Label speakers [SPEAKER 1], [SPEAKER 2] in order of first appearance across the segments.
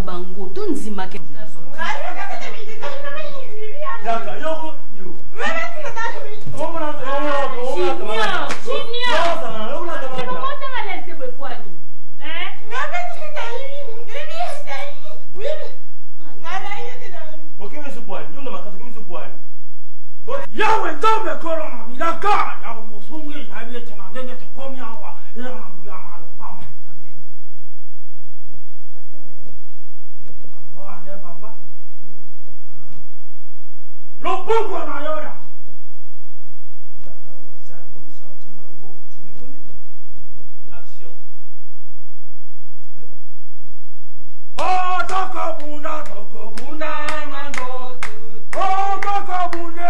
[SPEAKER 1] bango to nzima ke
[SPEAKER 2] yawe ndombe korona milaka yawe musungi yawe tena ngenge tokomya wa yana ngama ama wa ne papa lo pongo na yoya action oh tokobunda mando oh tokobunda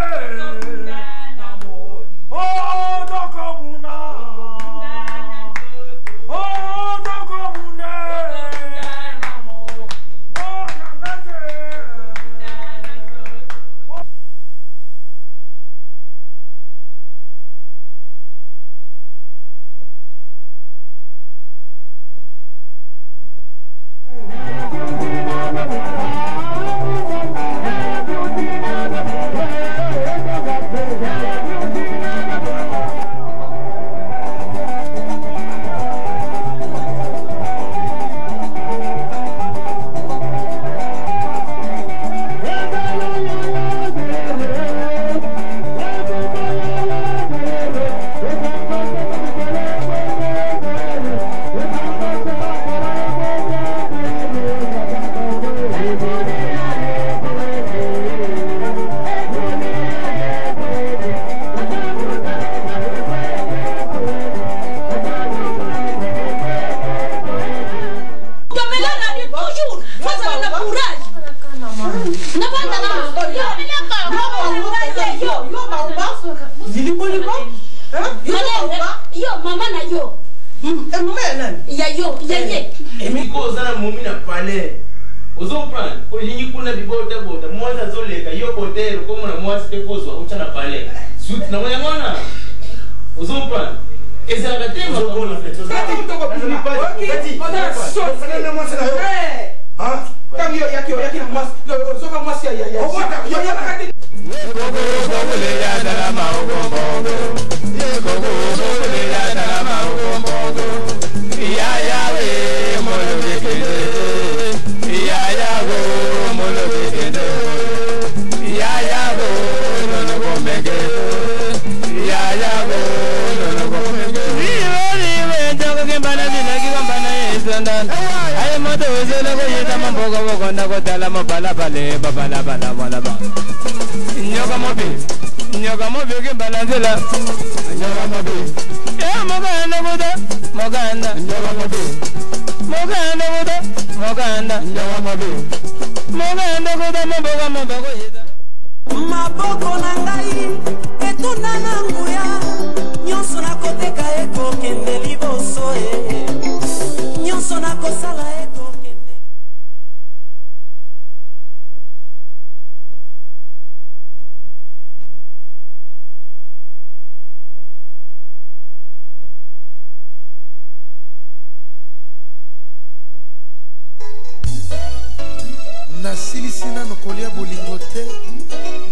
[SPEAKER 3] Nasilisina nokolia bolingote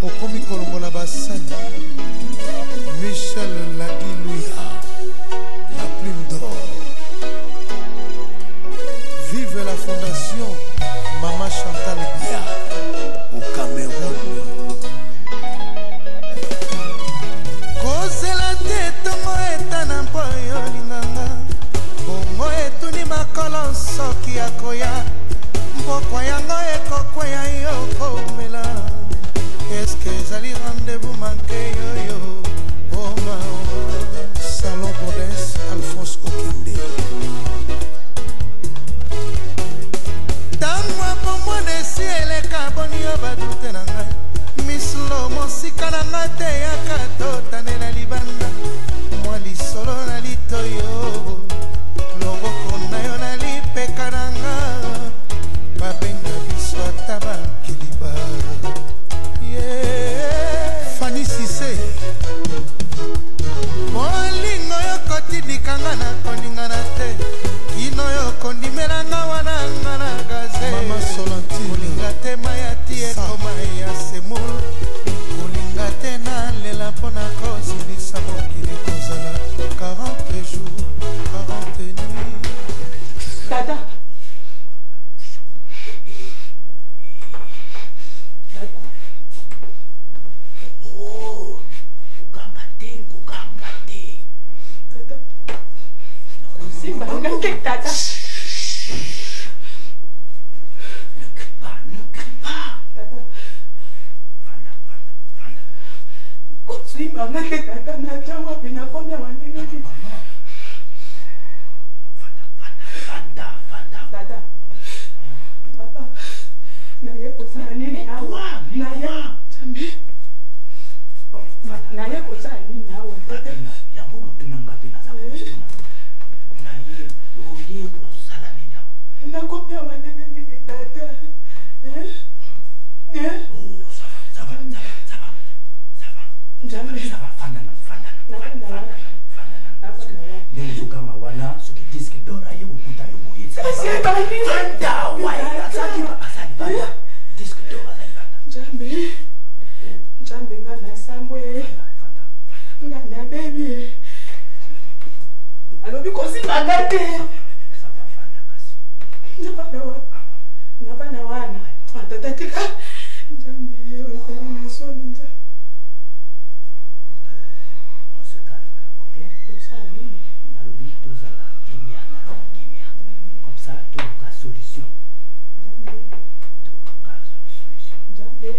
[SPEAKER 3] okomi kolongola basani Michel Ladi Louia la plume d'or. Vive la fondation Mama Chantal Bia au Cameroun. Kozela te tongo etana mpoyo linganga bongo etuni makolo soki akoya mbokwa yango ekokweya yo komela. Est-ce que ezali rendez-vous manqué yoyo oma Salon Bodens Alphonse Okinde. Tangwa pombo desi eleka boni yo badute na ngai mislo mosika na ngai te yaka totanela libanda mwa lisolo na litoyo loboko na yo na lipeka na nga babenga biso ata bankiliba. Fanny Cissé molingo yo kotindikanga na koningana te kino yo kondimelanga wana nga na gaze.
[SPEAKER 1] crie, tata.
[SPEAKER 2] Ne crie pas.
[SPEAKER 1] Tata.
[SPEAKER 2] Fanda.
[SPEAKER 1] Kosui mangake tata na jawa bina komia wanengeni.
[SPEAKER 2] Fanda.
[SPEAKER 1] Tata. Papa. Na ye kosala nini awa? Na ya. Jambi. Na ye kosala nini awa? Tata.
[SPEAKER 2] Yango mutuna ngapi na sabu mutuna. Na ye oye kosala nini awa?
[SPEAKER 1] Na komia wanengeni tata.
[SPEAKER 2] Oh, ça va.
[SPEAKER 1] Jambi.
[SPEAKER 2] Ça va, fanda. Nenzukanga wana soki disque d'or aye kokuta yo boye. Fanda waye asali banda. Disque d'or asali banda.
[SPEAKER 1] Jambi nga na sambwe.
[SPEAKER 2] Fanda.
[SPEAKER 1] Nga na baby. Alobi kosi magate.
[SPEAKER 2] Ça va fanda kasi.
[SPEAKER 1] Nabana wana. Tata tika. Jambi ozali na soni nja.
[SPEAKER 2] On se calme, ok?
[SPEAKER 1] Tosali.
[SPEAKER 2] Nalobi tozala kimia. Comme ça, tout la solution.
[SPEAKER 1] Jambi.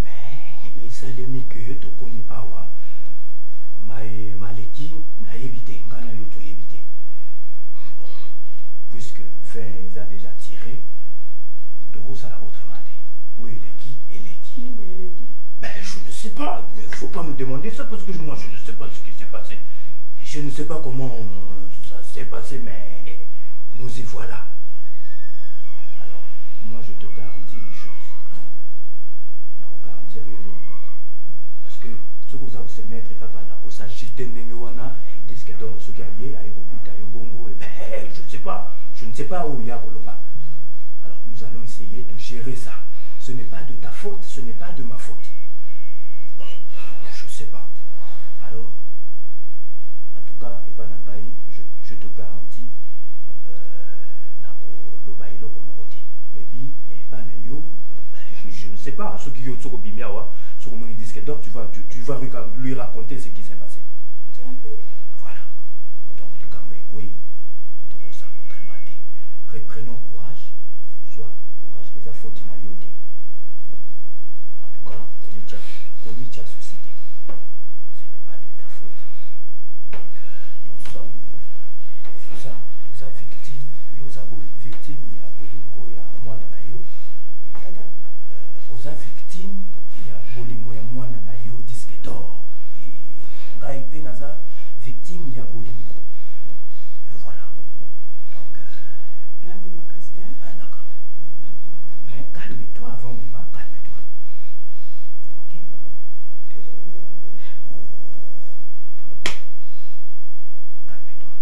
[SPEAKER 2] Mais esalemi ke tokomi awa maleki nayebi te nga na yo toyebi te. Bon, puisque 20 eza déjà tiré tokosala autrement te. Oyo eleki. Ben je ne sais pas, il ne faut pas me demander ça parce que moi je ne sais pas ce qui s'est passé. Je ne sais pas comment ça s'est passé, mais nous y voilà. Alors, moi je te garantis une chose. Parce que ce que vous avez se mettre au s'agiter nengoana et disque d'or ce qui est avec bongo et ben je ne sais pas où il y a Koloma. Alors nous allons essayer de gérer ça. Ce n'est pas de ta faute, ce n'est pas de ma faute. Je ne sais pas. Alors en tout cas je te garantis et puis je ne sais pas ceux qui ont bimiawa sur mon disque d'or tu vas lui raconter ce qui s'est passé. Voilà. Donc le Gambé, oui, tout ça autrement dit. Reprenons courage, soit courage et ça faut t'inayoter. En tout cas, on y a suscité. Ce n'est pas de ta faute. Donc nous sommes nous sommes victimes, victimes, il y a Bolingo, il y a moi dans la yo. Oza victime ya bolingo ya mwana na yo disque d'or. Ngai pe naza victime ya bolingo. Voilà. Donc d'accord. Mais calme-toi avant Bima, calme-toi. Ok? Oh. Calme-toi.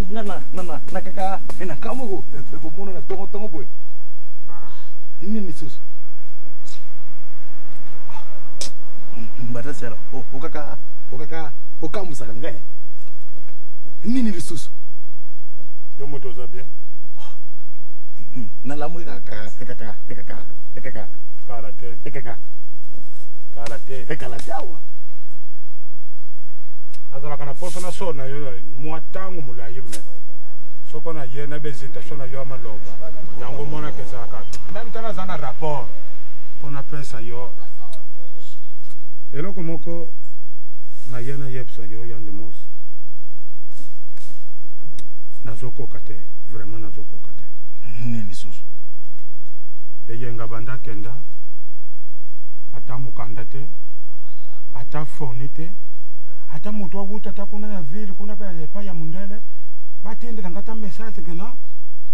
[SPEAKER 2] na kaka ena kamogo ko mono na tongo boy nini susu mbata sela o kaka musaka ngai nini lisusu
[SPEAKER 4] yo moto za bien
[SPEAKER 2] na lamu kaka kalate awa
[SPEAKER 4] azala kana poso na sona yo muatangu mulayi me soko na yena bezinta sona yo amaloba yango mona kezaka même tana zana rapport pona pesa yo eloko moko na yena yebsa yo yande mos nazokoka te vraiment nazokoka te
[SPEAKER 2] nini susu
[SPEAKER 4] eyenga banda kenda ata mukanda te ata foni te ata mutu awuta ata kuna ya vili kuna pa ya mundele batindela ngata message gena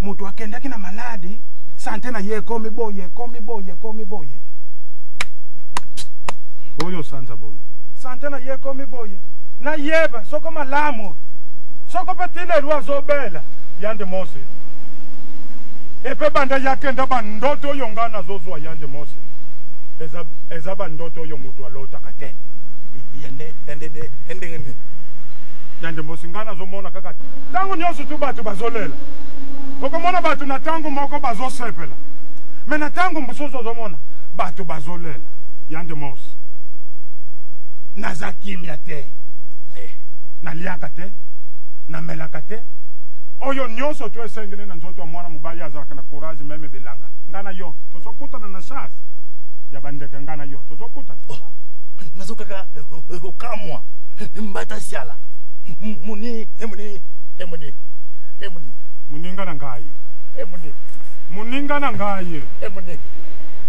[SPEAKER 4] mutu akenda kina maladi sante na ye komi boye oyo sanza boye sante na ye komi boye na yeba soko malamu soko petile lwa zobela yande mose epe banda yakenda bandoto yongana zozwa yande mose eza bandoto yo mutu alota kate yande mose ngana zomona kaka tangu nyoso tu batu bazolela okomona batu na tangu moko bazosepela me na tangu mbusozo zomona batu bazolela yande mose naza kimia te naliaka te namelaka te oyo nyonso tu esengele na nzoto ya mwana mobali azalaka na courage meme bilanga ngana yo tozokutana na chance ya bandeke ngana yo tozokutana
[SPEAKER 2] nazokaka kokamwa mbata siala
[SPEAKER 4] muninga na ngai muninga na ngai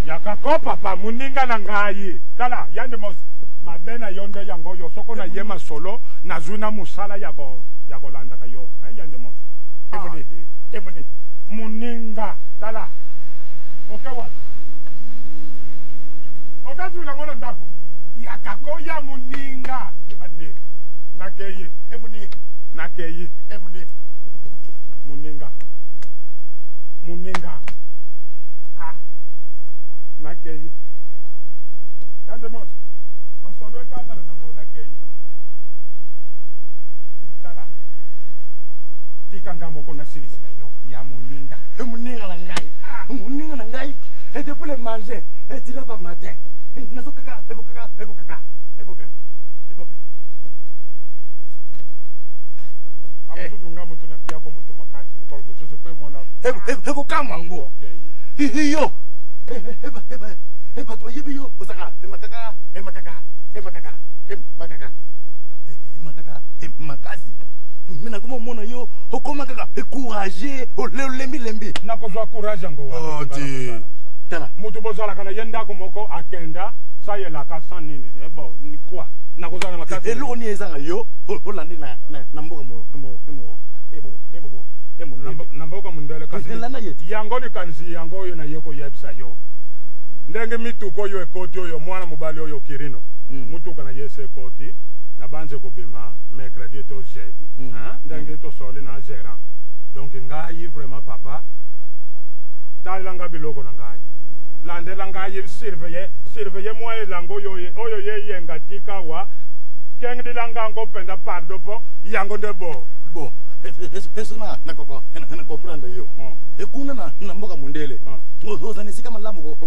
[SPEAKER 4] yakakopa pa muninga na ngai tala yande mos mabena yonde yango yo soko na yema solo na zuna musala yako landa ka yo yande mos muninga tala okawa okazula ngolo ndako yakakoya muninga ade nakeye nakeye muninga nakeye yande mos masolo ekatala na bona nakeye tala tikanga moko na silisi na yo ya muninga
[SPEAKER 2] na ngai et depuis le manger et tu pas matin nazokaka ekokaka
[SPEAKER 4] amuzunga mutu na pia ko mutu makasi mukolo mususu pe mona
[SPEAKER 2] ekokama ngo hiyo eba to yibiyo usaka makasi mina kuma mona yo okoma kaka encourager lembi
[SPEAKER 4] na kozwa courage ngo wa
[SPEAKER 2] tala
[SPEAKER 4] mutu bozala kana yenda ko moko akenda sayela ka sanini ebo ni kwa na kozana makasi
[SPEAKER 2] eloko ni ezanga yo olandi na mboka
[SPEAKER 4] na mboka mundele kasi yango likanisi yango yo na yeko yebsa yo ndenge mituko yo ekoti oyo mwana mobali oyo kirino mutuka na yese ekoti na banze ko bima mercredi to jeudi ndenge to soli na gérant donc ngai vraiment papa talanga biloko na ngai landela ngai surveiller moi elango oyo ye yenga tika wa kengdi langa ngo penda pardo po yango ndebo
[SPEAKER 2] bo eso na comprendre yo ekuna na mboka mundele ozanisika malamu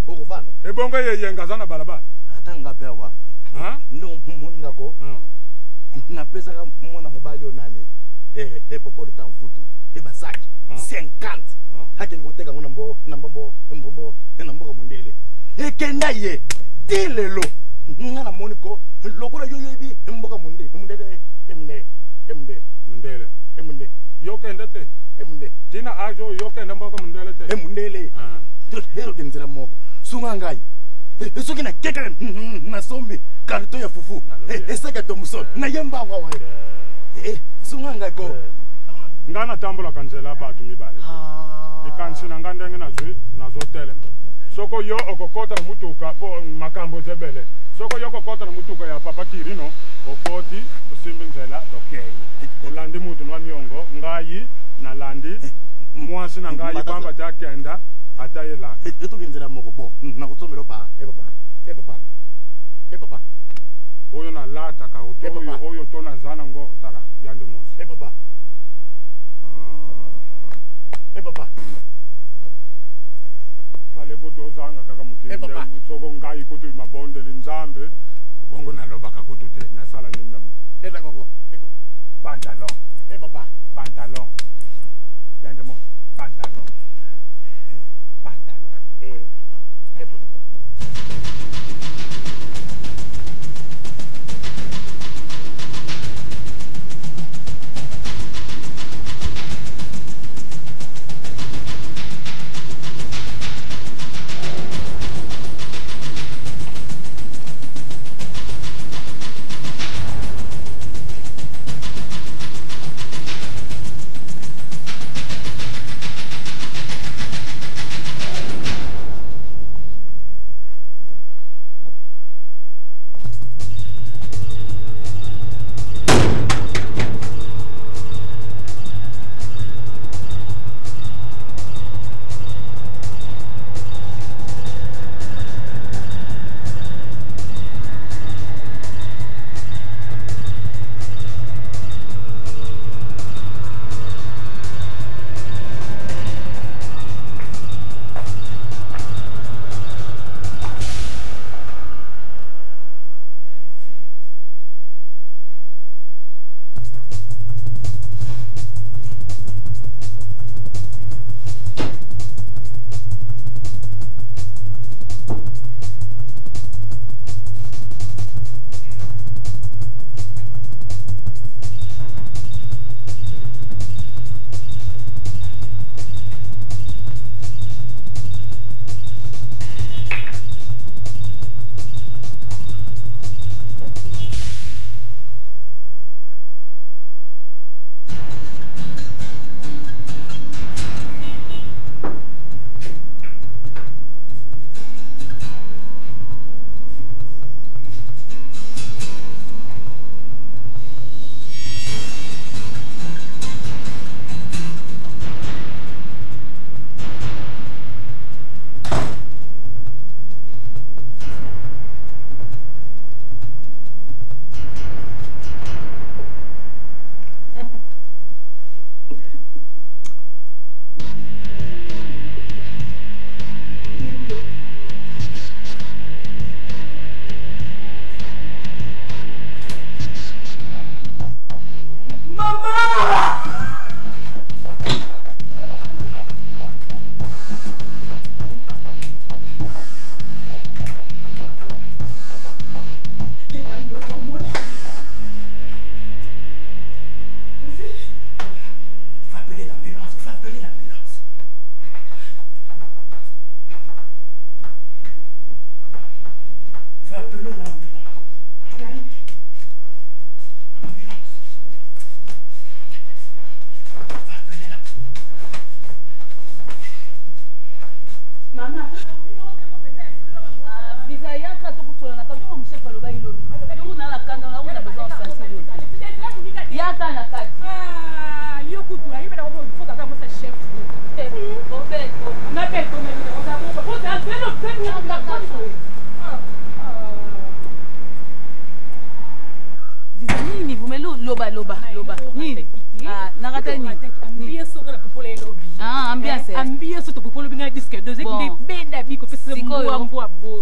[SPEAKER 2] okofana
[SPEAKER 4] ebongo ye yenga zana balabala
[SPEAKER 2] ata ngape wa ndo muninga ko na pesa ka mwana mobali onani popo de tamfutu basaki 50 hake nikoteka ngona mbo mboka mundele ekenda ye tilelo ngana moniko lokola yo yebi mboka mundele
[SPEAKER 4] yo kenda te tina ajo yo kenda mboka mundele te
[SPEAKER 2] mundele to hero genzera moko sunga ngai soki na keka na sombi karito ya fufu esaka tomuso na yemba wa sunga ngai ko
[SPEAKER 4] ngana tambola kanzela batu mibale likansi na ngandenge nazo telema soko yo okokota na mutuka po makambo zebele soko yo okokota na mutuka ya papa kirino okoti usimbe nzela okay olandi mutu ata kenda ata yela
[SPEAKER 5] etokenzela moko bo nakosombela papa papa
[SPEAKER 4] oyo na lata ka oyo to na zana ngo tala yande mos
[SPEAKER 5] papa
[SPEAKER 4] fale kuto zanga kaka mukile soko ngai kuto mabonde linzambe bongo naloba ka kuto te nasala nini na
[SPEAKER 5] ela koko
[SPEAKER 4] pantalon
[SPEAKER 5] papa
[SPEAKER 4] pantalon yande mos pantalon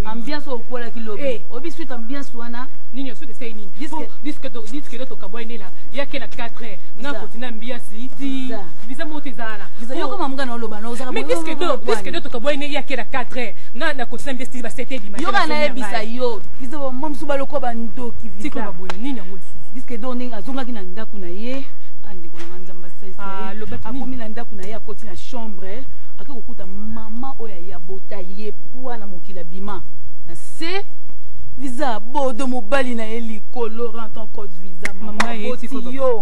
[SPEAKER 6] ambiance okola kilobi obi suite ambiance wana
[SPEAKER 1] nini suite sai nini disque to kabwendela yake na 4 na kotina ambiance ti visa motezana
[SPEAKER 6] visa yoko mamunga na oloba na uzaka
[SPEAKER 1] mais disque to kabwendela yake na 4 na kotina ambiance ba 7 di matin
[SPEAKER 6] yoka na ebisa yo visa mom suba loko ba ndoki visa
[SPEAKER 1] tiko babwe nini yango
[SPEAKER 6] disque do ndinga azonga kina ndaku na ye andi kona nzamba sai akomi na ndaku na ye akoti na chambre akakokuta mama oya ya bota ye puana mokila bima na se visa bodo mobali na eli colorant en code visa mama boti yo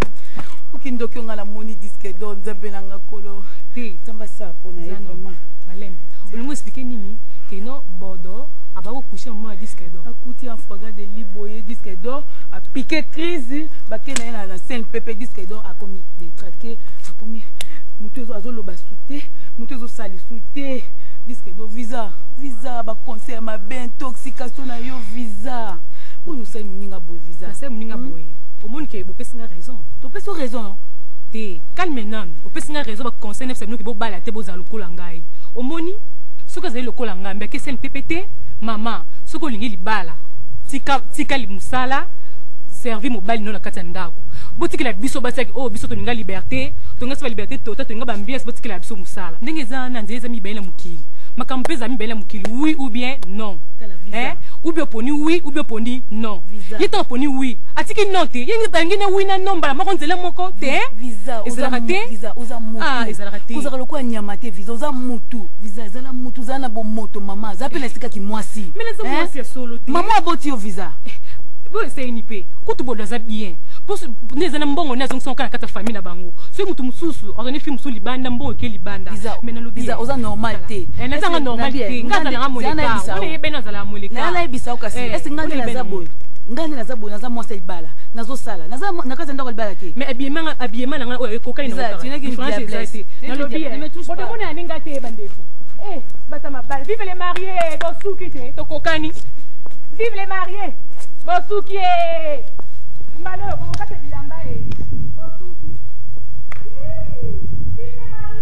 [SPEAKER 6] okindoki onga na moni disque do nzambe na nga kolo
[SPEAKER 1] te
[SPEAKER 6] tamba sa pona ye mama
[SPEAKER 1] balem olingo expliquer nini keno bodo abako coucher mama disque do
[SPEAKER 6] akuti en foga de liboye disque do a piqué crise bakena na scène pepe disque do akomi détraqué akomi mutu azoloba sute mutu ezosali sute diske do visa ba conseil mabe intoxication na yo visa oyo osali moninga boye visa
[SPEAKER 1] nasali moninga boye omoni ke bopesi nga raison
[SPEAKER 6] topesi raison
[SPEAKER 1] te calme nanu opesi nga raison baconseil nefisa bino ke bobala te bozala lokola ngai omoni soki azali lokola ngai mbe akeseni pepe te mama soki olingi libala tika mosala servi mobali no na kati ya ndako botikela biso batiaki oyo biso tolinga liberté tongasi baliberté tota tolinga bambiasi botikela biso mosala ndenge eza na nzela eza mibale na mokili makambo mpe eza mibale na mokili oui ou bien non ou bien oponi oui ou bien oponi non ye ntango oponi oui atiki non te ye balingi ne oui na non mbala moko nzela moko te ezalaka te ezalaka te
[SPEAKER 6] ozalaka lokola nyama te visa oza mutu visa ezala mutu ozala na bomoto mama aza mpe na esikaki mwasi
[SPEAKER 1] meleza mwasi ya solo te
[SPEAKER 6] mama aboti yo visa
[SPEAKER 1] bo eseyini mpe kutu bodo aza bien nde eza na mbongo nde azongisa oka na kati ya famille na bango soki mutu mosusu azani fi mosusu libanda mbongo eke libanda
[SPEAKER 6] visa oza normal te
[SPEAKER 1] nazanga normal te nga azalanga moleka wana yebeni azalaka moleka
[SPEAKER 6] naya nayebisa okasi ese nga nde naza boye nga nde naza boye naza mwasi ya libala nazosala naza na kati ya ndako libala te
[SPEAKER 1] mais habillement nanga oyo ekokani nalobi botomona ya ninga te bandeko bata mabala vive les mariés tosuki te tokokani vive les mariés bosuki malheur bokate bilamba bosuki vive les mariés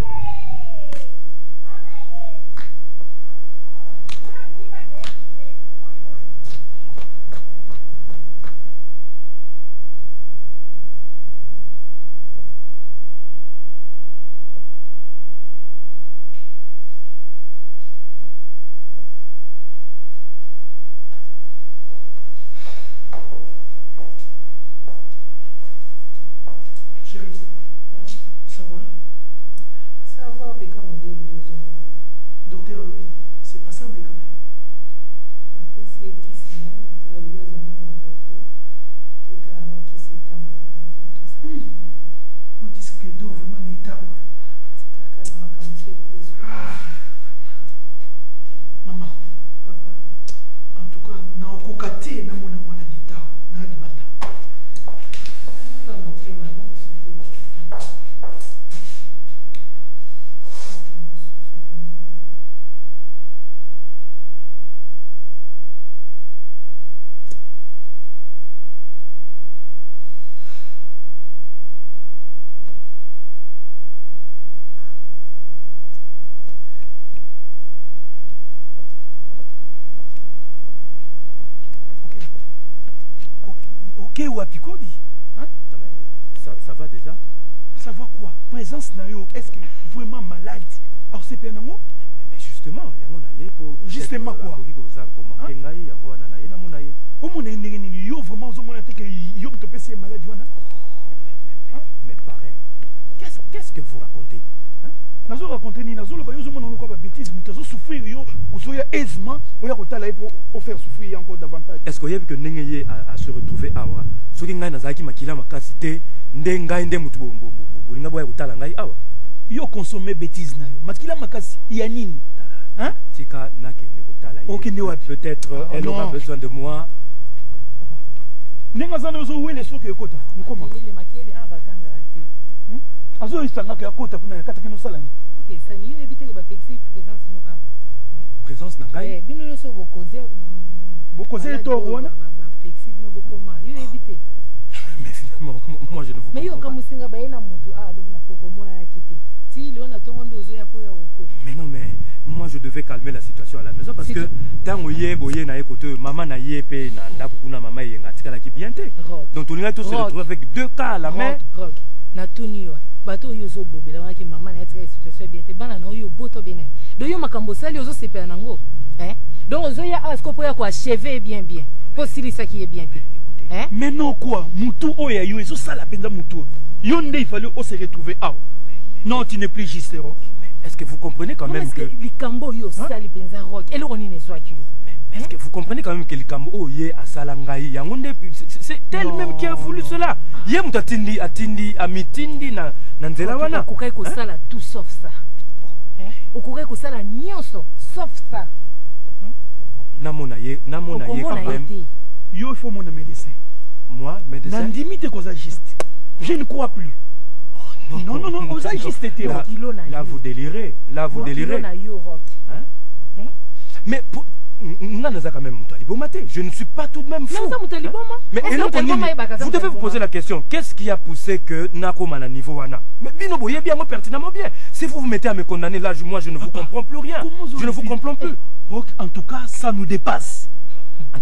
[SPEAKER 2] Ou à Picodi hein? Non mais ça va déjà. Ça va quoi? Présence nayo, est-ce que vraiment malade? Alors c'est bien non? Mais justement, yango na ye pour justement quoi? Yo vraiment aux hommes que yo te pèse malade wana. Mais pareil. Qu'est-ce que vous racontez? Hein? Nazo raconter ni nazo ba yo zo mona ko ba bêtise mutazo souffrir yo ozoya aisement oya kotala pour faire souffrir encore davantage. Est-ce que y a que nengeye à se retrouver awa? Soki ngai nazaki makila makasi te nde ngai nde mutu bolinga boya kotala ngai awa. Yo consommer bêtise na yo. Makila makasi ya nini? Hein? Tika nakende kotala ye. Okende wapi? Peut-être elle aura besoin de moi. Nenga zana zo wele soki ekota. Mukoma.
[SPEAKER 6] Le makele abakanga ati.
[SPEAKER 2] Azo isanga ka kota kuna ya kata kino salani.
[SPEAKER 6] OK, sani yo ebite ke ba pexi présence noka.
[SPEAKER 2] Présence na ngai.
[SPEAKER 6] Bino yo so bokoze
[SPEAKER 2] to wana.
[SPEAKER 6] Ba pexi bino bokoma. Yo ebite.
[SPEAKER 2] Mais finalement moi je ne vous comprends pas.
[SPEAKER 6] Mais yo kamusinga ba ena mutu lobi na foko mona ya kite. Si le on attend ndozo ya po ya oko.
[SPEAKER 2] Mais non mais moi je devais calmer la situation à la maison parce que tango ye boye na ekote maman na ye pe na ndako kuna mama yenga tika la ki bien te. Donc on a tous se retrouver avec deux cas à la main.
[SPEAKER 6] Na tuni yo. Bato yo zo lobela wana ki mama na tika situation bien te bana na yo boto bien. Do yo makambo sali yo zo sepela nango. Donc zo ya asko po ya kwa cheve bien. Po silisa ki est bien te.
[SPEAKER 2] Mais non quoi, mutu oya yo eso sala penza mutu. Yo nde il fallait se retrouver ah. Non, tu n'es plus Gisero. Est-ce que vous comprenez quand même que
[SPEAKER 6] Likambo yo sali penza rock. Et le on ne soit que
[SPEAKER 2] est-ce que vous comprenez quand même que Likambo oye a salangai yangonde c'est elle-même qui a voulu cela. Ye mutatindi atindi amitindi na nzela wana.
[SPEAKER 6] Okokai ko sala tout sauf ça. Okokai ko sala nyonso sauf ça.
[SPEAKER 2] Namona ye quand même. Yo il faut mon médecin. Moi médecin. N'andimite koza juste. Je ne crois plus.
[SPEAKER 7] Non, non, non, on a juste été.
[SPEAKER 2] Là, vous délirez. Là, vous délirez. Hein? Mais pour... je ne suis pas tout de même fou. Mais vous devez vous poser la question. Qu'est-ce qui a poussé que Nakoma niveau wana? Mais bien pertinemment bien. Si vous vous mettez à me condamner là, moi je ne vous comprends plus rien. Je ne vous comprends plus.
[SPEAKER 7] En tout cas, ça nous dépasse.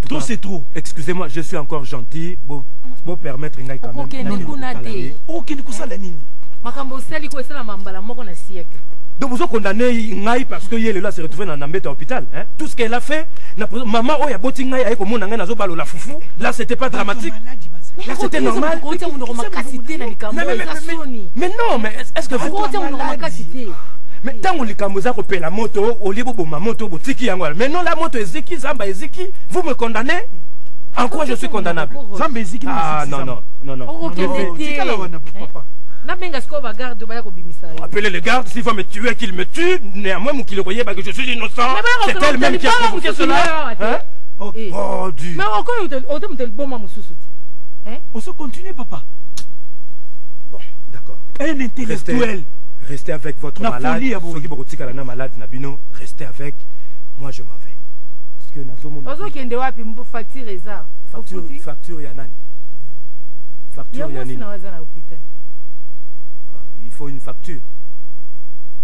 [SPEAKER 7] Trop c'est trop.
[SPEAKER 2] Excusez-moi, je suis encore gentil. Pour permettre une quand même. Donc vous condamnez Ngai parce que il là s'est retrouvé dans un hôpital. Hein? Tout ce qu'elle a fait, maman oh ya boti Ngai avec mon nanga nazo balo la foufou. Là c'était pas dramatique. Là c'était normal. Mais non, mais est-ce que vous mais tant on likamoza ko pe la moto, au lieu de ma moto botiki yango. Mais non la moto eziki zamba eziki, vous me condamnez? En quoi je suis condamnable?
[SPEAKER 7] Zamba eziki.
[SPEAKER 2] Ah non non non non. Appelez les gardes, s'il va me tuer, qu'il me tue. Néanmoins, mon qu'il voyait que je suis innocent. C'est elle-même qui a provoqué cela. Oh Dieu.
[SPEAKER 6] Mais encore,
[SPEAKER 7] on se continue, papa.
[SPEAKER 2] Bon, d'accord.
[SPEAKER 7] Un intellectuel.
[SPEAKER 2] Restez avec votre malade. Ceux qui sont malade, restez avec. Moi, je m'en vais. Parce que facture, Yanani. Facture, Yanani. Il faut une facture.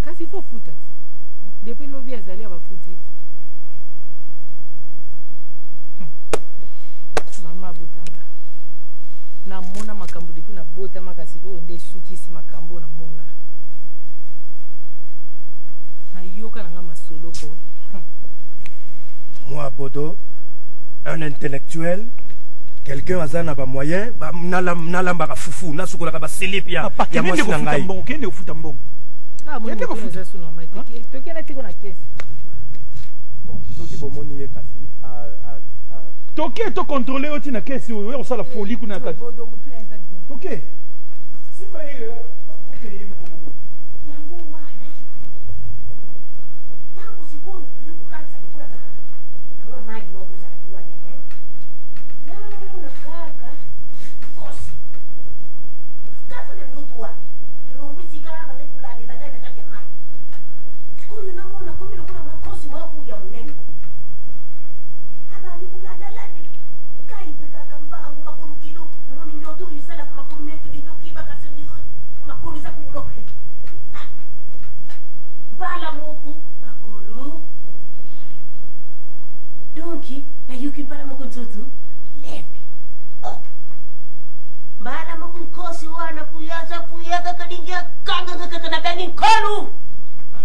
[SPEAKER 6] Qu'est-ce qu'il faut foutre? Depuis l'objet, elle va foutre. Maman Botanga. Na mona makambo depuis na bota makasiko onde sukisi makambo na mona. Na yoka na ngama soloko.
[SPEAKER 2] Moi, Bodo, un intellectuel, quelqu'un a zana ba moyen, ba nalamba ka fufu, na sukola ka ba selipia.
[SPEAKER 7] Ya mo sinangai. Kende ofuta mbongo.
[SPEAKER 6] Ah, mo ndeko futa suno mai. Toki na tiko na kesi.
[SPEAKER 2] Bon, soki bomoni ye kasi
[SPEAKER 7] Toki to contrôler oti na kesi o sala folie kuna kati. Toki. Simba ye. Okay.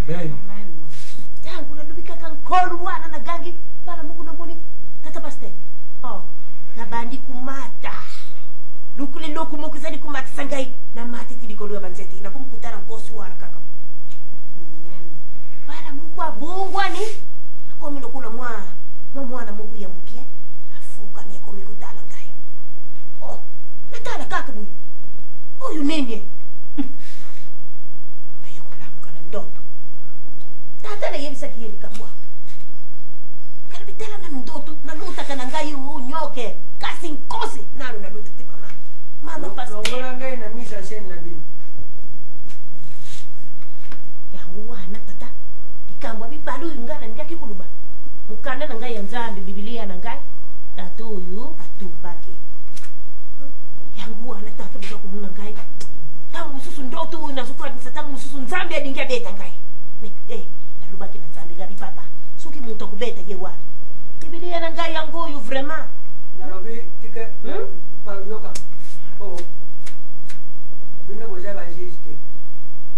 [SPEAKER 2] Amen.
[SPEAKER 8] Tangu na lubika kan kolu wana na gangi para muku na moni tata paste. Oh, na bandi kumata. Lukule loku muku zadi kumata sangai na mati tidi kolu ya banzeti na kumkutana kosi wana kaka. Amen. Para muku abungwa ni akomi lokula mwana muku ya mukie afuka ni akomi kutala ngai. Oh, natala kaka buyi. Oh, you nene. Ayo kulamuka na ndoto. Tata na yebisa kiyeli kabwa. Kana bitela na ndoto na luta kana ngai unyoke. Kasi nkosi nalo na luta te mama. Mama pasi.
[SPEAKER 9] Ngola ngai na misa sen na bino.
[SPEAKER 8] Ya wana tata. Dikambwa bibalu ngana ngaki kuluba. Mukanda na ngai ya Nzambe Biblia na ngai. Tatu uyu atumbake. Yangu wana tata buka kumuna ngai. Tawo mususu ndoto uyu na sukura nisatanga mususu Nzambe adingia beta ngai. Lubaki na Nzambe gari papa. Suki muntu kubeta ye wa. Biblia na ngai yango yu vraiment.
[SPEAKER 9] Na lobi tika pa yoka. Oh. Bino boza ba jiste.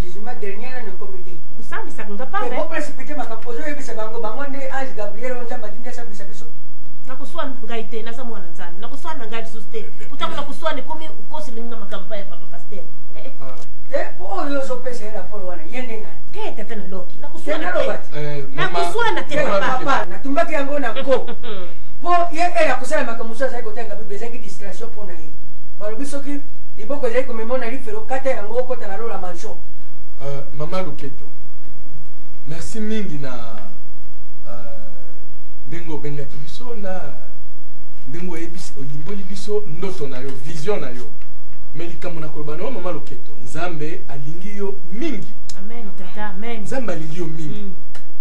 [SPEAKER 9] Jijima dernière na comité.
[SPEAKER 8] Usambi sakanga pa be.
[SPEAKER 9] Ko précipiter makapozo yebisa bango bangonde Ange Gabriel onza badinda sa bisa biso.
[SPEAKER 8] Na kuswana ngai te na samwana Nzambe. Na kuswana ngai suste. Utakuna kuswana komi ukosi linga makampa ya papa pasteur.
[SPEAKER 9] Po yo zo pesa era por wana yende na.
[SPEAKER 8] Kete tena loki. Na kuswana te. Na kuswana te papa.
[SPEAKER 9] Na tumbaki yango na ko. Po ye era kusala makamusa sa ikotenga Biblia zaki distraction pona ye. Balo bisoki liboko zaki komemona lifero kata yango ko tala lola mancho.
[SPEAKER 10] Mama Luketo. Merci mingi na dengo benga biso na dengo ebis olimboli biso ndoto na yo, vision na yo. mais likambo na koloba na mama Loketo nzambe alingi yo mingi.
[SPEAKER 8] Amen tata, amen.
[SPEAKER 10] Nzambe alingi yo mingi.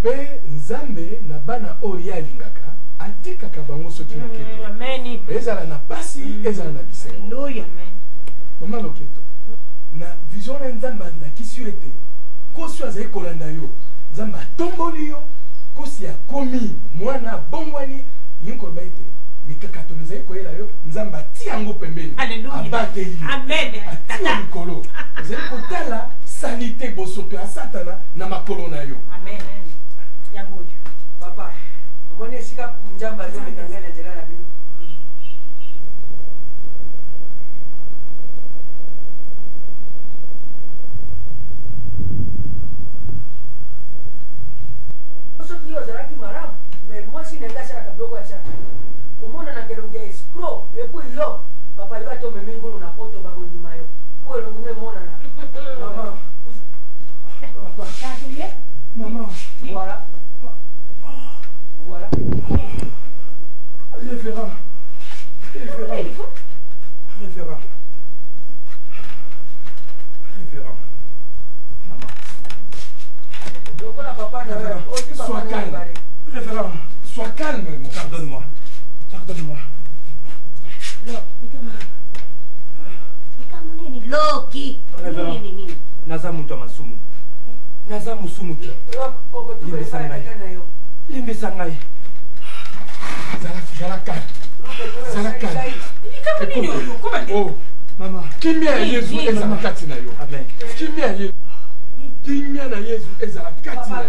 [SPEAKER 10] Pe nzambe na bana oyo alingaka atikaka bango soki Loketo.
[SPEAKER 8] Amen.
[SPEAKER 10] Ezala na pasi, ezala na bisengo.
[SPEAKER 8] Hallelujah.
[SPEAKER 10] Mama Loketo. Na vision na nzambe na kisi ete kosi azali kolanda yo. Nzambe atomboli yo. Kosi akomi mwana bongwani yinkoloba ete mikakato ezali koyela yo nzambe ati yango pembeni. Abateli.
[SPEAKER 8] Amen.
[SPEAKER 10] Tata mikolo. Ezali kotala salite bosoto ya satana na makolo na yo.
[SPEAKER 8] Amen. Yango.
[SPEAKER 9] Papa, comment est-ce que Nzamba zo metanga na nzela na bino? Soki yo zalaki maramu, mais moi si nenga sala kabloko ya sala. Omona na kelonge escroc, et puis yo, papa yo ato memingulu na poto babondima yo. Po elongume mona na. Maman. Papa. Maman. Voilà. Voilà.
[SPEAKER 2] Révérend. Maman.
[SPEAKER 10] Sois calme.
[SPEAKER 2] Révérend.
[SPEAKER 10] Sois calme, mon frère.
[SPEAKER 2] Pardonne-moi.
[SPEAKER 8] Loki.
[SPEAKER 2] Révérend. Naza mutu masumu. Naza musumu ki. Limbisa ngai.
[SPEAKER 10] Zala calme. Oh, maman. Kimia ya Yesu ezala kati na yo.
[SPEAKER 2] Amen.
[SPEAKER 10] Kimia ya Yesu. Kimia na Yesu ezala kati na yo.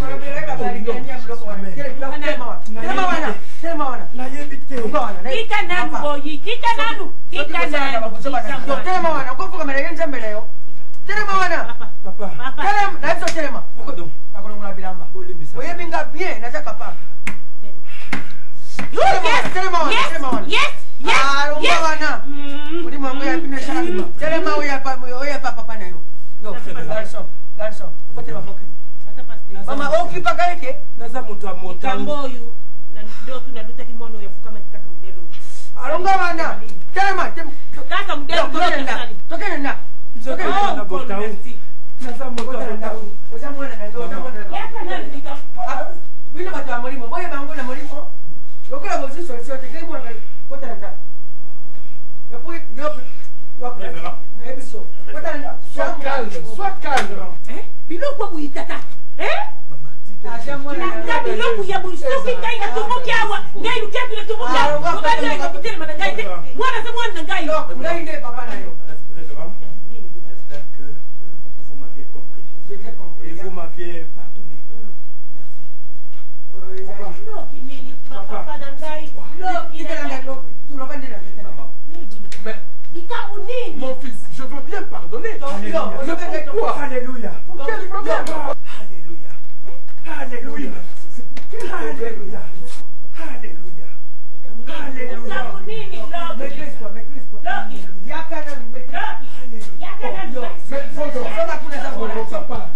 [SPEAKER 9] Mama okipa kaeke
[SPEAKER 2] naza mutu wa motambo
[SPEAKER 8] oyo ndio tunalutaki mwana oyo afukama kaka mdelo
[SPEAKER 9] alonga bana tema
[SPEAKER 8] kaka mdelo
[SPEAKER 9] tokena na
[SPEAKER 2] na botau naza mutu wa motambo
[SPEAKER 9] oza mwana na ndo
[SPEAKER 8] yaka nani nika
[SPEAKER 9] bino bato ya molimo boye bango na molimo lokola bozi solution te kai mwana kota nda ya po yo ebiso kota nda
[SPEAKER 10] Sois calme.
[SPEAKER 8] biloko buyitata na biloko ya busoki ngai na tomoki awa ngai lukiatu na tomoki awa obali ngai kotelema na ngai te mwana za mwana na ngai
[SPEAKER 9] ngai nde papa na yo.
[SPEAKER 2] Révérend, j'espère que vous m'aviez compris. Et vous m'aviez pardonné. Merci.
[SPEAKER 8] Loki nini papa na ngai Loki na ngai
[SPEAKER 10] Mais
[SPEAKER 8] ikabu nini
[SPEAKER 10] mon fils, je veux bien pardonner. Mais pourquoi?
[SPEAKER 2] Alléluia.
[SPEAKER 10] Quel problème?
[SPEAKER 2] Alléluia. Alléluia. Alléluia. Alléluia.
[SPEAKER 8] ikabu nini Loki Loki
[SPEAKER 10] Mais papa.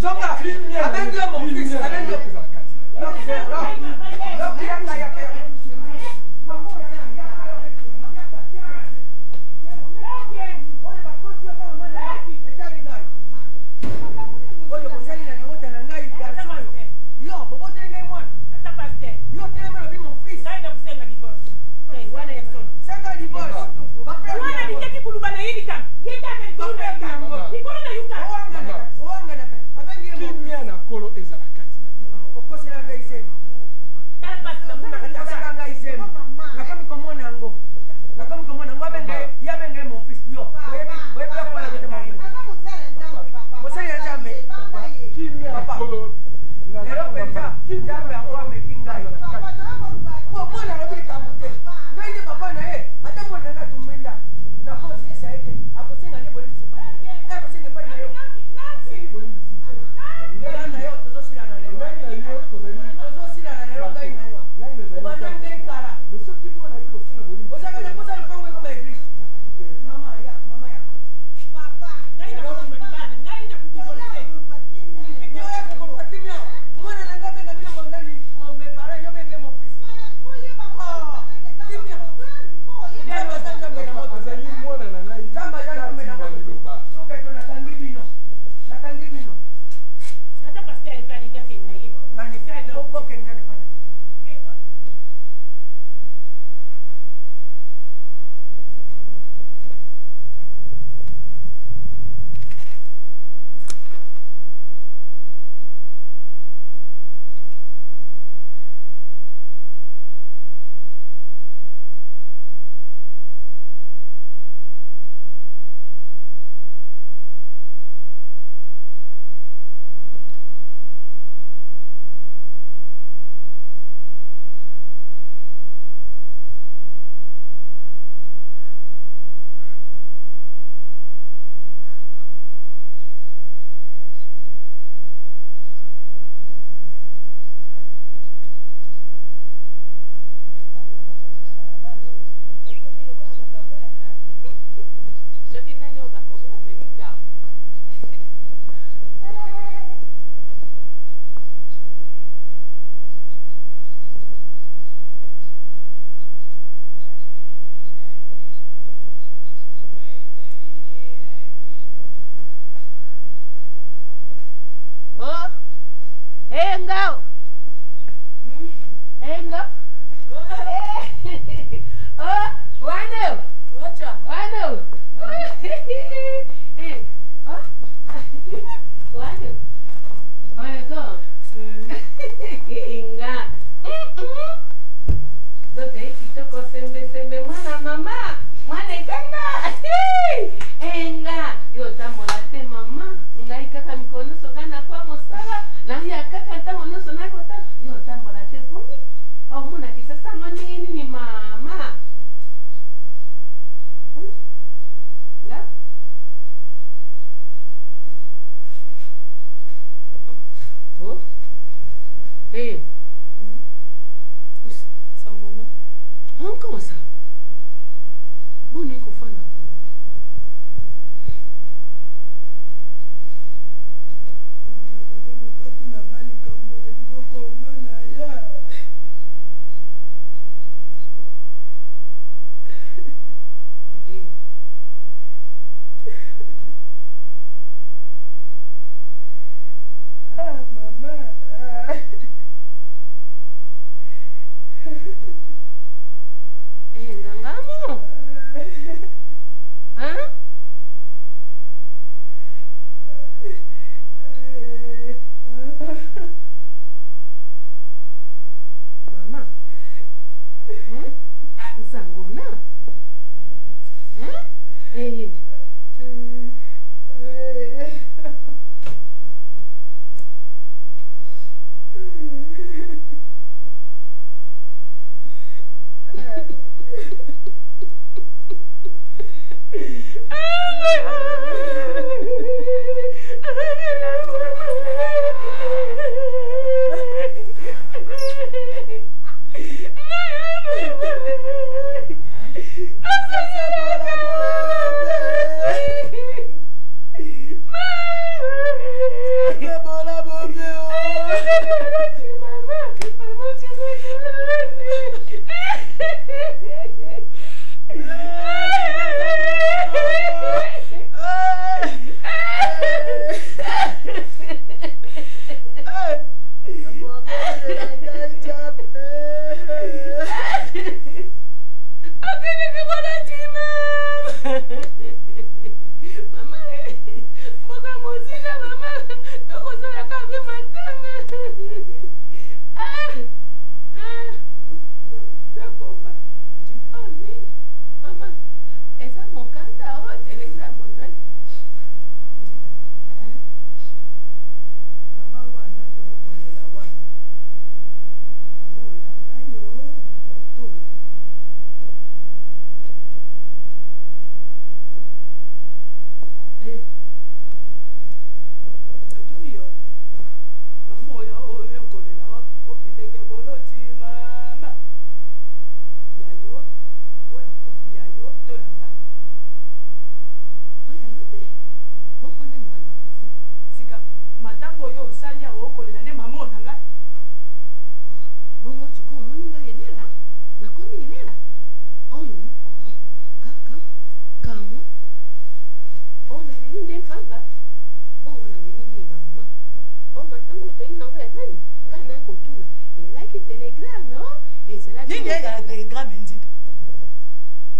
[SPEAKER 8] Oh, tango to ina ngo ya nani ngana kotuna elaki telegramme o ezalaki
[SPEAKER 6] nini ya telegramme nzito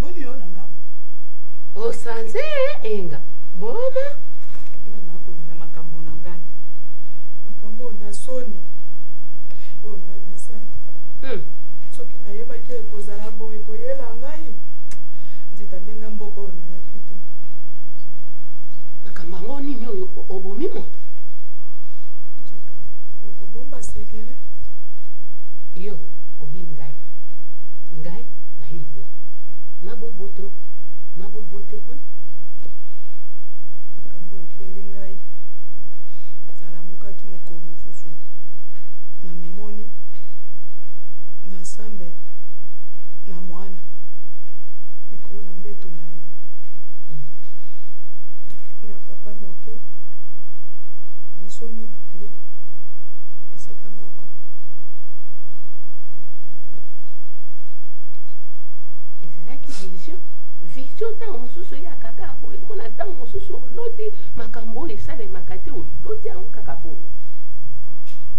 [SPEAKER 6] boni yo na ngabo
[SPEAKER 8] osanze enga boma
[SPEAKER 6] nga nakolela makambo na ngai makambo na soni oyo ngai nasali soki nayebaki ekozala boye koyela ngai nzita ndenga mboka oyo nayaki te
[SPEAKER 8] makambo yango nini oyo obomi moto
[SPEAKER 6] okobomba sekele
[SPEAKER 8] yo oyi ngai nayi yo nabombote boni
[SPEAKER 6] makambo ekweli ngai nalamukaki mokolo mosusu na mimoni na sambe na mwana likolo na mbeto na ye na papa moke biso mibale esika moko
[SPEAKER 8] ezalaki vision ntango mosusu ya kaka boye mona ntango mosusu oloti makambo oyo esalemaka te oloti yango kaka bongo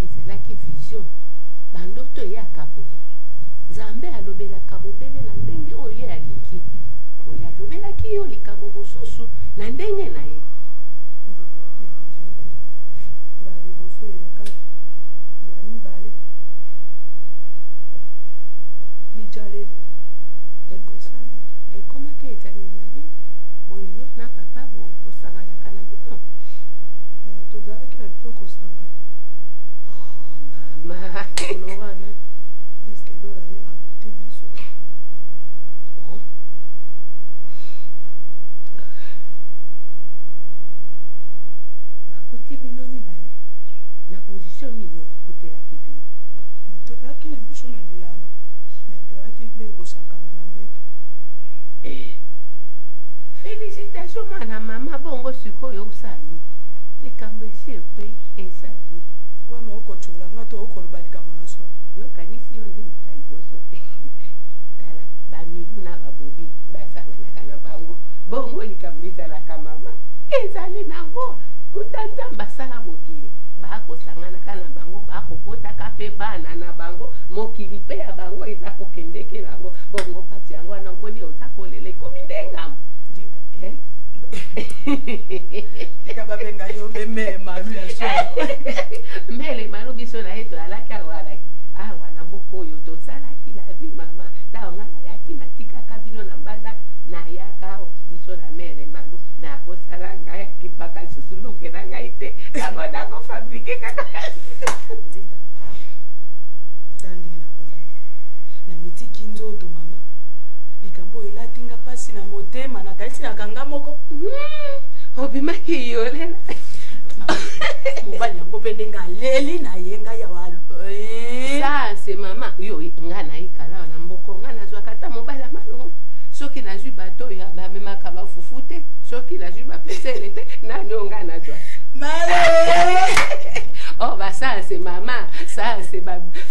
[SPEAKER 8] ezalaki vision bandoto eyaka boye nzambe alobelaka mobele na ndenge oyo ye alingi oyo alobelaki yo likambo mosusu na ndenge na ye
[SPEAKER 6] baliboso eleka ya mibale bijaleli
[SPEAKER 8] ekomaki ezaleli na nini oyo na papa bosanganaka na bino
[SPEAKER 6] tozalaki na biso kosangana
[SPEAKER 8] mama
[SPEAKER 6] olorana diske dola ye akuti biso
[SPEAKER 8] bakuti bino mibale na position nini okutelaki bino
[SPEAKER 6] tozalaki na biso na bilamba me tozalaki mpe kosakana na mbeto
[SPEAKER 8] félicitation mwana mama bongo sikoyo osani likambo esi ekwei esali
[SPEAKER 6] wana okotolanga to okoloba likambo nyonso
[SPEAKER 8] yokanisi yo nde moto liboso tala bamilu na babobi basanganaka na bango bongo likambo ezalaka mama ezali nango utanzamba asala mokili bakosanganaka na bango bakokotaka mpe bana na bango mokili mpe ya bango eza kokendekela yango bongo mpasi yango wana omoni oza kolela ekomi ndengambo
[SPEAKER 6] tika babenga yo beme malu ya so
[SPEAKER 8] mbele malu biso na ye toalaki awa na mboka oyo tosalaki la vie mama ntango nga nayaki natikaka bino na mbanda nayaka awa biso na mere malu nakosala ngai akipaka lisusu lokela ngai te yango nakofabrike kaka
[SPEAKER 6] nzita tala ndenge nakonda na mitiki nzoto mama likambo elatinga mpasi na motema nakanisi na kanga moko
[SPEAKER 8] obimaki yolela
[SPEAKER 6] mobali yango mpe ndenge aleli na ye ngai ya
[SPEAKER 8] sase mama yo nga nayikala na mboko nga nazwaka ata mobali ya malonga soki nazwi bato oyo bamemaka bafufu te soki nazwi bapesele te nani oyo nga nazwa o basase mama sase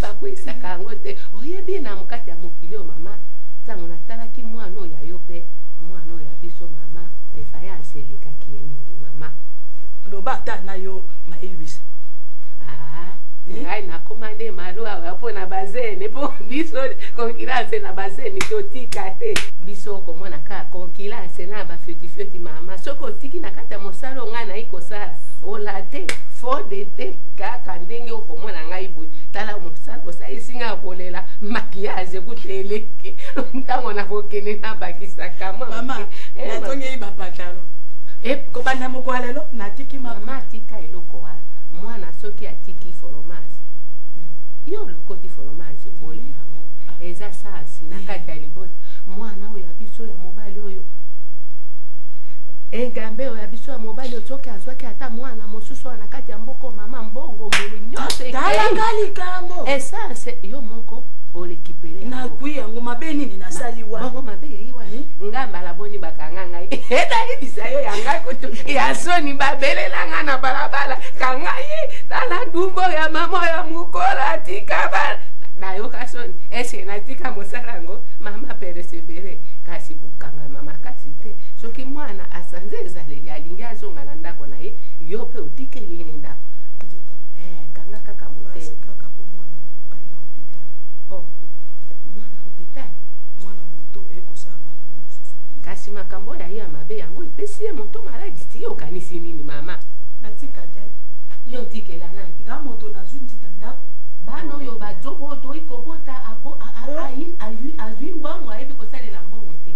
[SPEAKER 8] bakwesaka yango te oyebi na mokati ya mokili oyo mama ntango natalaki mwana oyo ya yo mpe mwana oyo ya biso mama defayanse elekaki ye mingi mama
[SPEAKER 6] loba ata na yo maelwisa
[SPEAKER 8] ngai nakoma nde malu awa mpo na bazene mpo biso konkilanse na bazene totika te biso okomona kaka konkilanse na bafetifeti mama soki otiki na kati ya mosala o ngai nayi kosala ola te fode te kaka ndenge okomona ngai boye tala mosala osalisi ngai kolela makiyage kute eleke ntango nakokende nabakisaka
[SPEAKER 6] mama natongei bapatalo kobanda moko ya lelo natiki
[SPEAKER 8] mama atika eloko wana mwana soki atiki fromage yo lokoti fromage ole yango eza sansi na kati ya liboso mwana oyo ya biso ya mobali oyo engambe oyo ya biso ya mobali oyo soki azwaki ata mwana mosusu wana kati ya mboko mama mbongo mbulu nyonso
[SPEAKER 6] talanga likambo
[SPEAKER 8] esanse yo moko olekipele
[SPEAKER 6] nakwi yango mabe nini nasali wana
[SPEAKER 8] bongo mabe yiwa nga mbala boni bakanga ngai etayebisa yo ya ngai kutu ya soni babelela nga na balabala kanga ye tala dumbo ya mama ya mukola atika bala nayoka soni ese natika mosala yango mama peresebere kasi kokanga mama kasi te soki mwana asanze ezaleli alingi azonga na ndako na ye yo mpe otikeli ye ndako makambo ya ye ya mabe yango epesi ye moto maladi ti yo okanisi nini mama
[SPEAKER 6] natika te
[SPEAKER 8] yo tikela nani
[SPEAKER 6] nga moto nazwi ntita ndako
[SPEAKER 8] bana oyo bajobo toyi kobota azwi mbongo ayebi kosalela mbongo te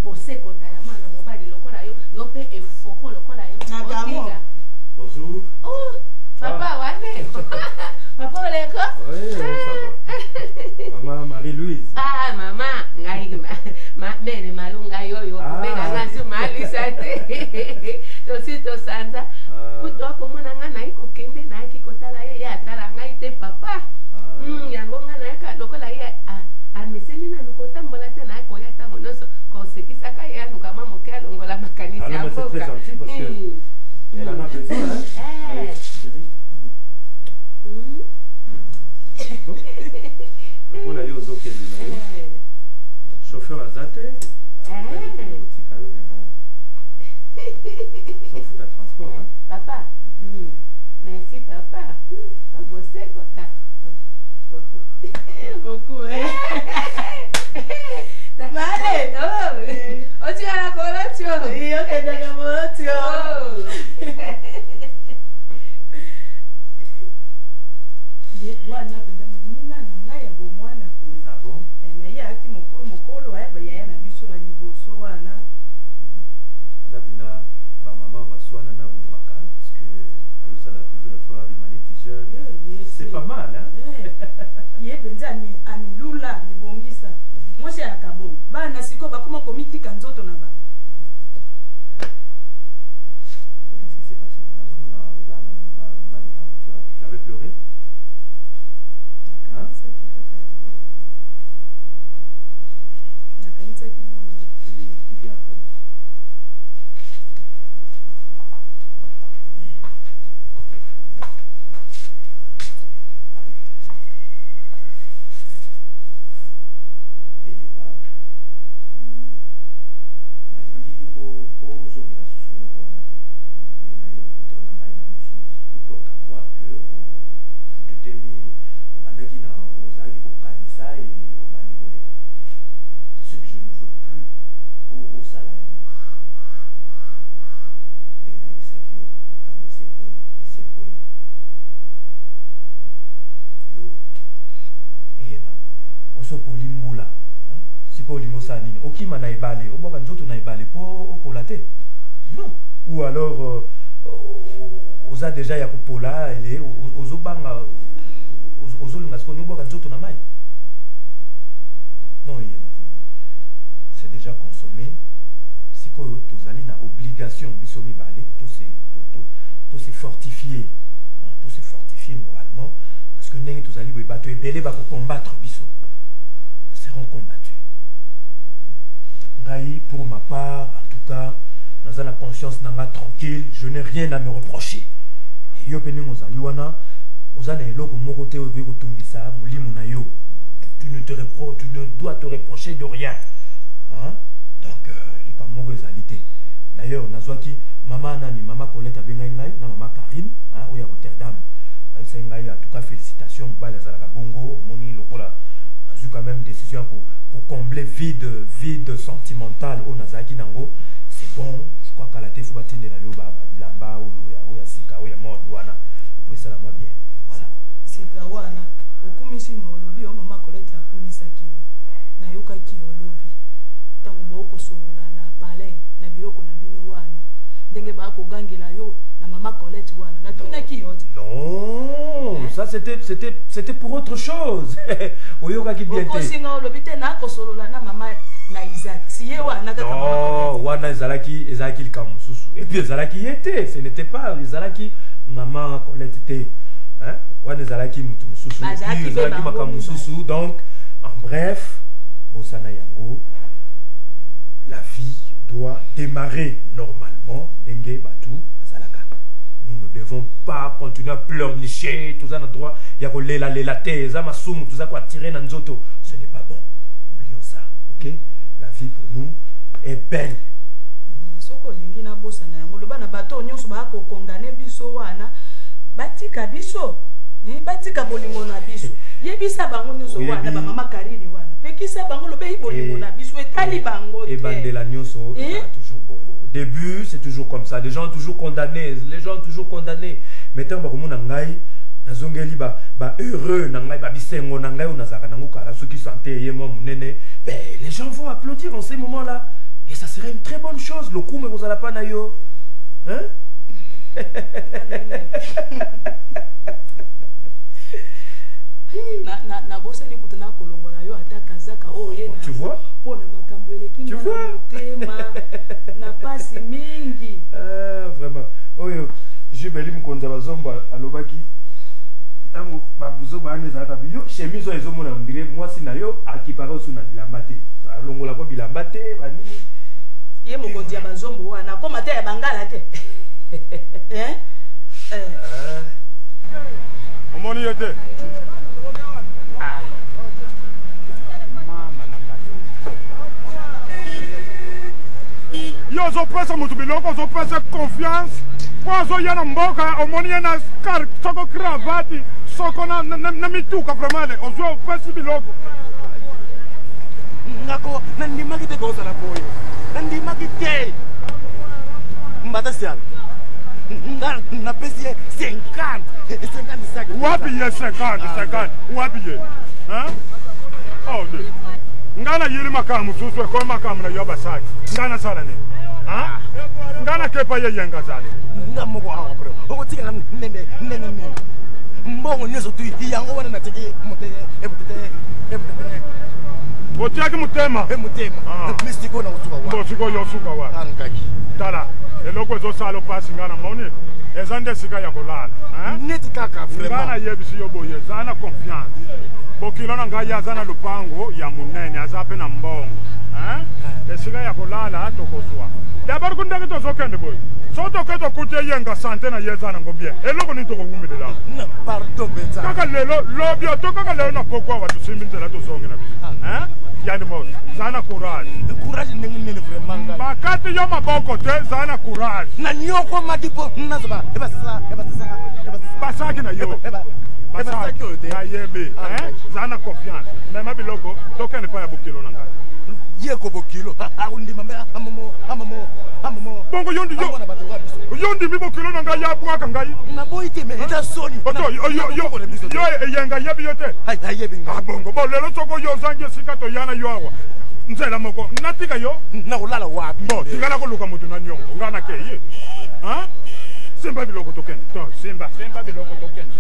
[SPEAKER 8] bosekota ya mwana mobali lokola yo yo mpe efoko lokola yo otiga
[SPEAKER 2] Bonjour.
[SPEAKER 8] Oh, papa wane papa oleko
[SPEAKER 2] Oui, ça va. Maman Marie-Louise.
[SPEAKER 8] Ah, mama ngai mene malunga yoyo kubeka ngasu malisa te tosi tosanza kuto akomona nga nayi kokende nayaki kotala ye ye atala ngai te papa yango nga nayaka lokola ye ameseni nanu kotambola te naye koya ntango nyonso kosekisaka ye anuka mwa moke alongola makanisi ya mboka.
[SPEAKER 2] C'est très gentil parce que elle en a besoin, hein. Allez, chérie. On a eu aux autres chauffeur à Zate. Mais bon. S'en fout à transport, hein.
[SPEAKER 8] Papa. Merci, papa. Bossé, quoi.
[SPEAKER 6] Beaucoup, hein.
[SPEAKER 8] Male. Oh, tu as la collation.
[SPEAKER 6] Oui, ok, d'accord, wana penda nina na ngai ya bomwana pe.
[SPEAKER 2] Ah bon?
[SPEAKER 6] Mais ya ki mokolo ya na biso na liboso wana.
[SPEAKER 2] Ada bina ba maman va soana na bobaka parce que ayo ça l'a toujours fois des manettes jeunes. C'est pas mal, hein?
[SPEAKER 6] Ye benza amilula nibongisa. Mwose akabo. Bana siko bakoma komitika nzoto na ba.
[SPEAKER 2] Qu'est-ce qui s'est passé? Tu avais pleuré? Hein? Tu viens après. Okima na ibale, oboka nzoto na ibale po opolate. Non. Ou alors oza déjà ya kopola ele ozobanga ozolinga siko oboka nzoto na mai. Non, c'est déjà consommé. Siko tozali na obligation biso mibale to se fortifier, hein, to se fortifier moralement parce que ndenge tozali boye bato ebele ba ko combattre biso. Nous serons combattus. Pour ma part, en tout cas, dans la conscience nanga tranquille, je n'ai rien à me reprocher. Et yo peni ngozali wana, ozana eloko moko te okoki kotungisa mulimu na yo. Tu ne dois te reprocher de rien. Hein? Donc, lipa moko ezali te. D'ailleurs, nazwaki mama nani, mama Colette abengai ngai na mama Karine, hein, oya Rotterdam. Ngai ngai en tout cas félicitations mbala zalaka bongo, moni lokola eu quand même décision pour combler vide sentimental au Nazaki Nango. C'est bon, je crois qu'à la tête, il faut battre la yoba, lamba ou ya sika ou ya mort wana. Pour ça la moi bien. Voilà.
[SPEAKER 6] Sika wana, okumisi molobi o mama Colette akumisa kiyo. Na yoka kiyo lobi. Tango boko solola na palais na biloko na bino wana. Ndenge ba ko gangela yo na mama Colette wana. Na tuna kiyo.
[SPEAKER 2] Non, hein? Ça c'était pour autre chose. Oyoka ki bien
[SPEAKER 6] te. Singa olobite na ko solola na mama na Izati wana kaka mama.
[SPEAKER 2] Non, wana ezalaki likamususu. Et puis ezalaki était, ce n'était pas ezalaki maman Colette te. Hein? Wana ezalaki mutu mususu. Ezalaki makamususu. Donc en bref, bosana yango, la vie doit démarrer normalement ndenge batu azalaka. Nous ne devons pas continuer à pleurnicher, tout ça n'a droit, il y a la terre, ça m'a soum, tout ça quoi tirer dans nzoto. Ce n'est pas bon. Oublions ça, ok? La vie pour nous est belle.
[SPEAKER 6] Soko lingi na bossa na yango loba na bato nyonso ba ko condamner biso wana batika biso. Batika bolingo na biso. yebisa bango nyonso wana bamama Karine wana pekisa bango lobe ibolingo na biso etali bango te
[SPEAKER 2] ebandela nyonso toujours bongo. Au début c'est toujours comme ça, les gens toujours condamnés, mais tant bakomona ngai nazongeli ba heureux na ngai ba bisengo na ngai onazaka nango kala soki santé ye mo munene, les gens vont applaudir en ces moments-là et ça serait une très bonne chose. Le coup mais vous allez pas na yo hein.
[SPEAKER 6] na bosani kutana kolongo na yo ata kazaka oye na
[SPEAKER 2] tu vois
[SPEAKER 6] pona makambo eleki
[SPEAKER 2] tu vois
[SPEAKER 6] tema na pasi mingi
[SPEAKER 2] vraiment oyo jibeli mkonza bazomba alobaki tango babuzo bane za ta biyo chemise ezo mona ndire mwasi na yo akipara osu na bilamba te alongola ko bilamba te banini
[SPEAKER 6] ye mokonzi ya bazombo wana koma te ya bangala te
[SPEAKER 4] omoni yote yo ozopesa motu biloko ozopesa confiance po azoya mboka omoni ye na soko cravati soko na mituka vraiment ozwi opesi biloko
[SPEAKER 5] ngako nandimaki te kozala boye nandimaki te mbata siala nga napesi ye 50 saki
[SPEAKER 4] wapi ye 50 wapi ye ode nga na yeli makamu mosusu ekomi makamu na yo basaki nga nasala nini nga nakepa ye yenga zale
[SPEAKER 5] nga moko awa bro okotikanga ndenge nini mbongo nyonso tu yango wana natiki
[SPEAKER 4] otiaki motema
[SPEAKER 5] misiko na osuka wa
[SPEAKER 4] mbosiko yo osuka wa tala eloko ezosala opasi nga na moni eza nde esika ya kolala
[SPEAKER 5] neti kaka
[SPEAKER 4] nga nayebisi yo boye eza na confiance bokilo na ngai aza na lupango ya monene aza mpe na mbongo esika ya kolala tokozwa dabord kundaki tozokende boye so toke tokuti eyenga sante na ye eza nango bien eloko nini tokovumilela kaka lelo lobio to kaka lelo na poko awa tosimbi nzela tozongi na biso yani mos zaa na courage bakati yo maboko te zaa na courage
[SPEAKER 5] na nyoko madipo nazoba
[SPEAKER 4] basaki na yo basaki na yebe zaa na confiance mema biloko tokende pa ya bokilo na ngai
[SPEAKER 5] yeko bokilo akundima mbe amamo
[SPEAKER 4] bongo yondi mi bokilo na ngai ya bwaka ngai
[SPEAKER 5] na boite me ita soni
[SPEAKER 4] yo yenga yebi yote
[SPEAKER 5] ayebi ngai
[SPEAKER 4] bongo bo lelo soko yo zange sika to yana yo awa nzela moko natika yo
[SPEAKER 5] na ulala wapi
[SPEAKER 4] bo tingala ko luka mutu na nyongo ngana ke ye simba biloko tokende to simba biloko tokende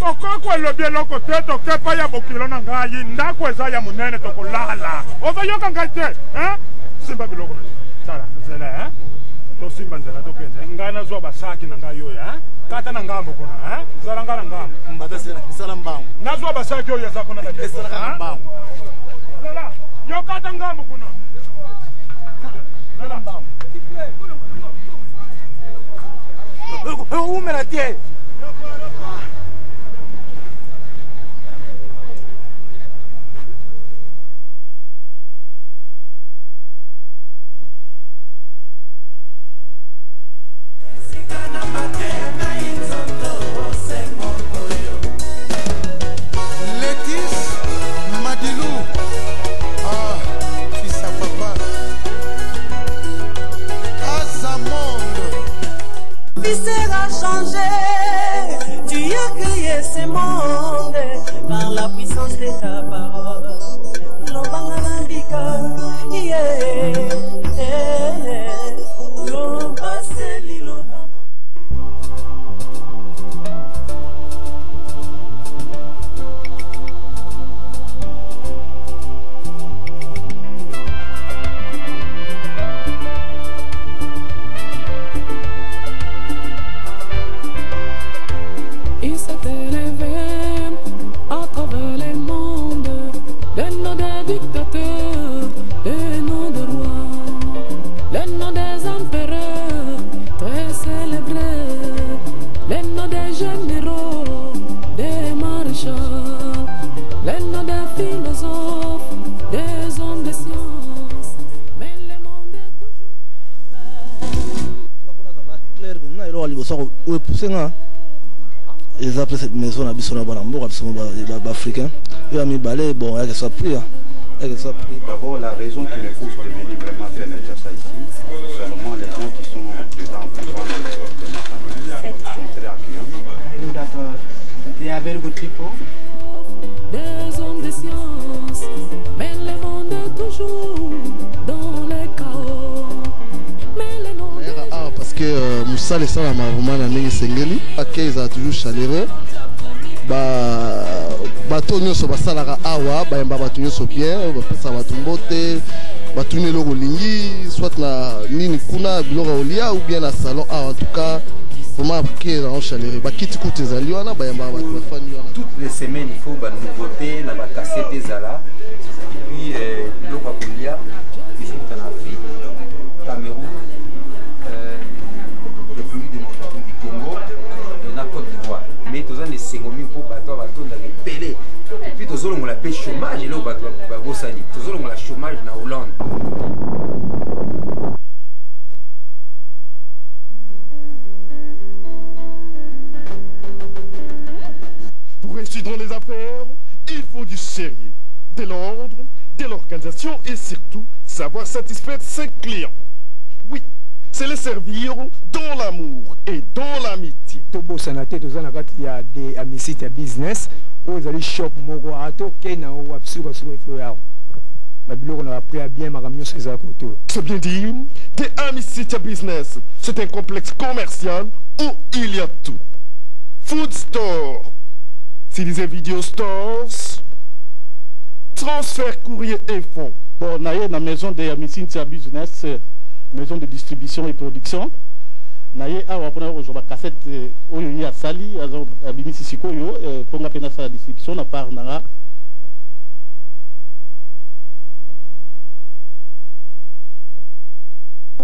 [SPEAKER 4] bokoko elobi eloko te tokepa ya bokilo na ngai ndako eza ya monene tokolala ozoyoka ngai te simba biloko na tala nzela tosimba nzela tokende ngai nazwa basaki na ngai oyo kata na ngambo kuna zala nga na ngambo
[SPEAKER 5] mbadasela mbango
[SPEAKER 4] nazwa basaki oyo eza kuna na
[SPEAKER 5] mbango
[SPEAKER 4] zala yo kata ngambo kuna zala mbango
[SPEAKER 5] umela tie
[SPEAKER 11] par la puissance de ta parole.
[SPEAKER 12] Il s'est élevé à travers les mondes, les noms des dictateurs, les noms des rois, les noms des empereurs, très célébrés, les noms des généraux, des maréchals, les noms des philosophes, des hommes de science, mais le monde est toujours
[SPEAKER 5] ils appellent cette maison à Bissona Banambo, africain. Il a mis balai, bon, il y a que ça pris.
[SPEAKER 13] D'abord, la raison qui me pousse de venir vraiment faire le ça ici, c'est seulement les gens qui sont dedans pour prendre de ma famille. Ils sont très accueillants.
[SPEAKER 14] They are very good people.
[SPEAKER 12] Des hommes de science, mais le monde est toujours dans les chaos. Mais le monde est
[SPEAKER 15] parce que Moussa les salles à ma vraiment la nègre sengeli, paquet ils a toujours chaleureux. Bato nyonso basalaka awa bayamba bato nyonso bien bapesa bato mbote batuni eloko lingi soit na nini kuna biloko olia ou bien na salon awa en tout cas vraiment baquet ils ont chaleureux bakiti kuti ezali wana bayamba bato bafani wana
[SPEAKER 13] toutes les semaines il faut ba nouveauté na ba cassette ezala et puis biloko ya kolia ezokota na Afrique Cameroun République démocratique du Congo et na Côte d'Ivoire mais toza ne sengomi pour bato batonda repele et puis tozolongo la paix chômage et là bato bagosali tozolongo la chômage na Hollande.
[SPEAKER 15] Pour réussir dans les affaires, il faut du sérieux, de l'ordre, de l'organisation et surtout savoir satisfaire ses clients. Oui, c'est les servir dans l'amour et dans l'amitié.
[SPEAKER 16] Tobosana te tozana kati ya de amisite business ozali shop moko ato kena o absuka suko ifo yao. Babiloko na appris à bien makamyo seza koto.
[SPEAKER 15] C'est bien dit, de amisite business, c'est un complexe commercial où il y a tout. Food store, c'est des video stores, transfert courrier et fonds.
[SPEAKER 17] Bon, naye na maison de amisite business. Maison de distribution et production. Naye awa pona ozoba cassette oyo ya sali azo abimisi sikoyo ponga pena sa distribution na part nanga.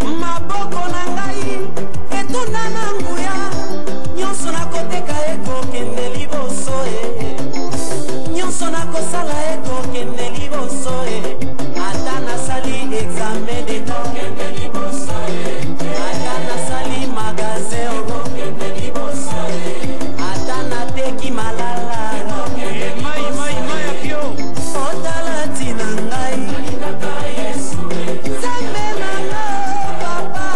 [SPEAKER 11] Maboko na ngai etuna na nguya nyonso na koteka ekokende liboso nyonso na kosala ekokende liboso ata nasali examen ekokende liboso ata nasali magasin ekokende liboso ata nateki malala mai apio otala tina ngai Zambe nanga papa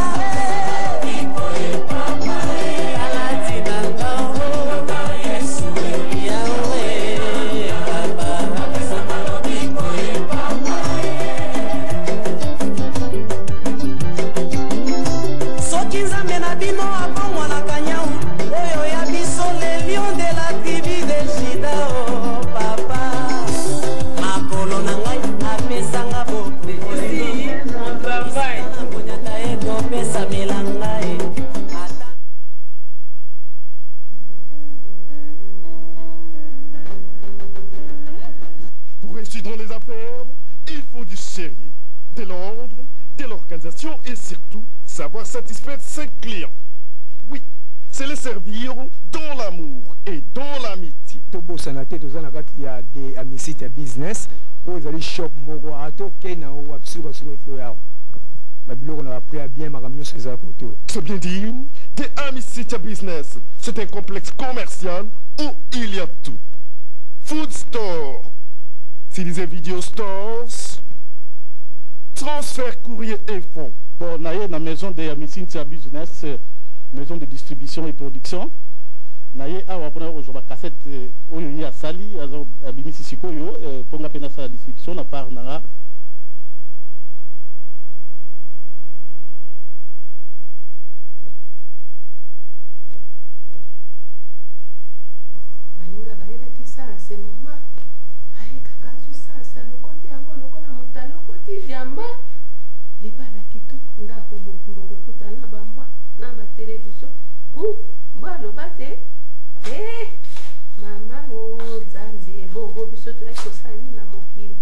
[SPEAKER 15] Pour réussir dans les affaires, il faut du sérieux, de l'ordre, de l'organisation et surtout savoir satisfaire ses clients. Oui, c'est les servir dans l'amour et dans l'amitié.
[SPEAKER 16] Tobosana te tozana kati ya de amisite business ozali shop moko ato kena o absuka suko ifo yao. Babiloko na appris à bien makamyo seza koto.
[SPEAKER 15] C'est bien dit, de amisite business, c'est un complexe commercial où il y a tout. Food store, c'est des video stores, transfert courrier et fonds.
[SPEAKER 17] Bon, naye na maison de amisite business, maison de distribution et production. Naye awa pona ozoba cassette oyo ya sali azo abimisi sikoyo ponga pena sa distribution na part nanga.
[SPEAKER 8] Baninga baela kisasa mama ayekaka sasa lokoti yango lokola moto lokoti jamba libala kitoko ndako bokuta na bambwa na batelevizio ku mbwa aloba te mama o nzambe bongo biso toyaki kosala na mokili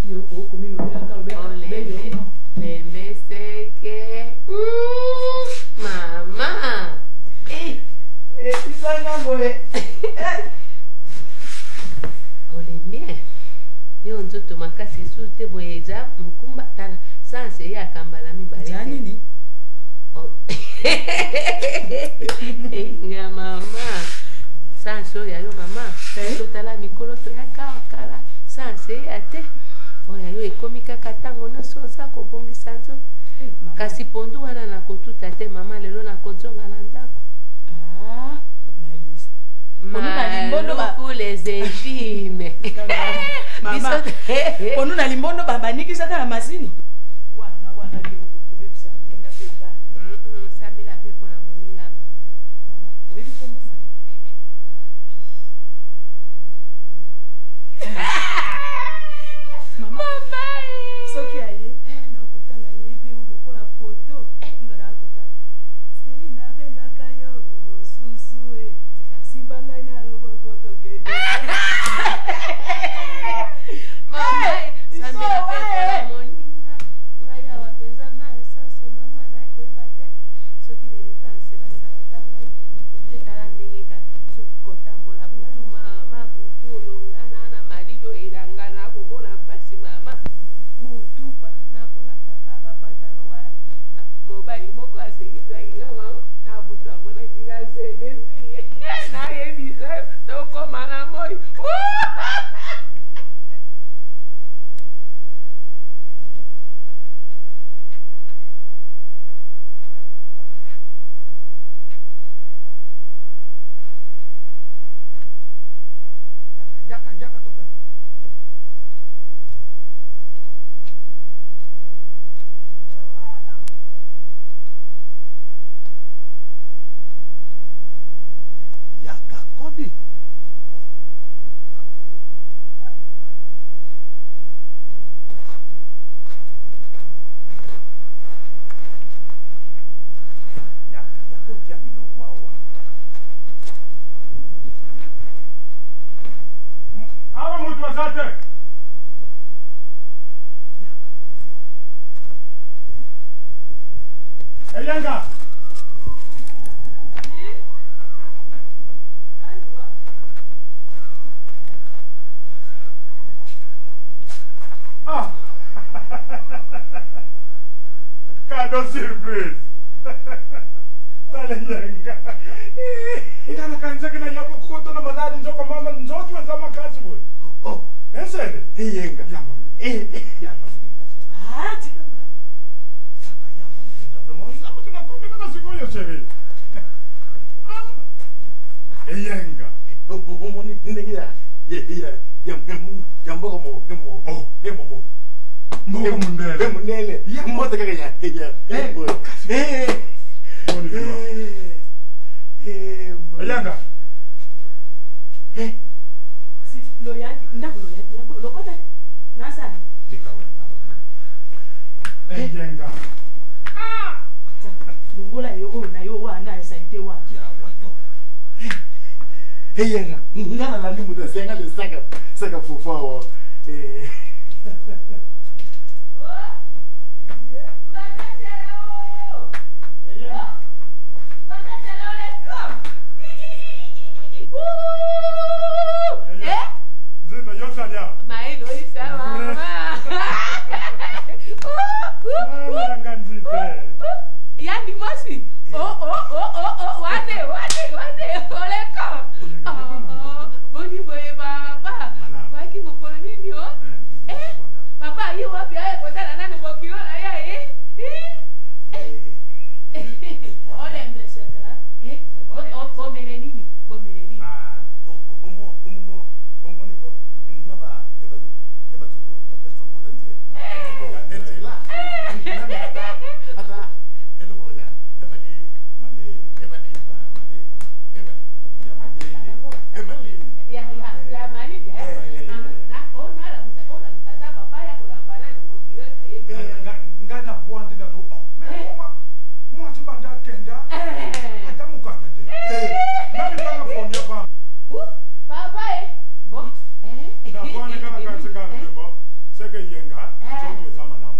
[SPEAKER 6] yo okomi lobelaka
[SPEAKER 8] lembe seke mama
[SPEAKER 6] esisanga boye
[SPEAKER 8] olembie yo nzoto makasi esu te boye eza mokumba tala sanse ye akambala mibale
[SPEAKER 9] nga mama sanse oyo ayo mama totala mikolo toyaka kala sanse eya te oyo ayo ekomi kaka ntango nyonso oza kobongisa nzoto kasi pondu wana nakotuta te mama lelo nakozonga na ndako maluku les infime
[SPEAKER 6] ponu na limbondo babanikisaka na masini
[SPEAKER 9] sambela mpe mpona moninga
[SPEAKER 6] oyebi kombosa mama soki aye nakotala yebe lokola foto nga nakotala seli nabengaka yo susu simba ngai na loboko tokende
[SPEAKER 9] sambela mpe mpona moninga ngai awa mpenza masanse mama naye koyeba te soki lelipanse basalaka ngai tekala ndenge kaka soki kotambola butu mama butu oyo ngana na malili oyo elanga nakomona mpasi mama butupa nakolataka bapantalo wana mobali moko asekisaki nga mama na butu amonaki nga semesi nayebisa tokoma na moi
[SPEAKER 10] Yaka token. Yaka kodi. Yako tia biloko awa.
[SPEAKER 4] Awa mutu azate. Eyenga. Ah. Cadeau surprise. Dale yenga. Ngana kanza kina yako kuto na maladi njoko mama njoki wa zama kazi we. Oh, ensele. Yenga. Ya mama. Ya mama. Ah, tika nga. Saka ya mama ngenga vraiment. Sabu tunakombe kwa siku hiyo shere. Yenga.
[SPEAKER 10] Omoni ndenge ya mbogo mo. Oh, mo.
[SPEAKER 4] Mbogo mundele.
[SPEAKER 10] Mundele. Mbote kaka ya.
[SPEAKER 4] Boni biwa. Eyenga.
[SPEAKER 6] si loyaki ndako loyaki lokota nasani
[SPEAKER 4] Tika wena. Eyenga.
[SPEAKER 6] lungola yo oyo na yo wana esaite wa
[SPEAKER 10] Ya wanyo. Eyenga. Ngana landi muda senga le saka fofawa.
[SPEAKER 4] Zita yosalia.
[SPEAKER 9] mailo isa mama yani mosi wade oleka boni boye baba waki mokolo nini o papa ayi wapi aye kotala nani mokilo na ye olembeseka bomele nini
[SPEAKER 4] Ngana kuandi na tu. Mwa chibanda kenda. Hata mukanda te. Nani kanga phone ya pa.
[SPEAKER 9] papa bo
[SPEAKER 4] Na kwani kana kanzi kana bebo. Seke yenga. Choto zama namu.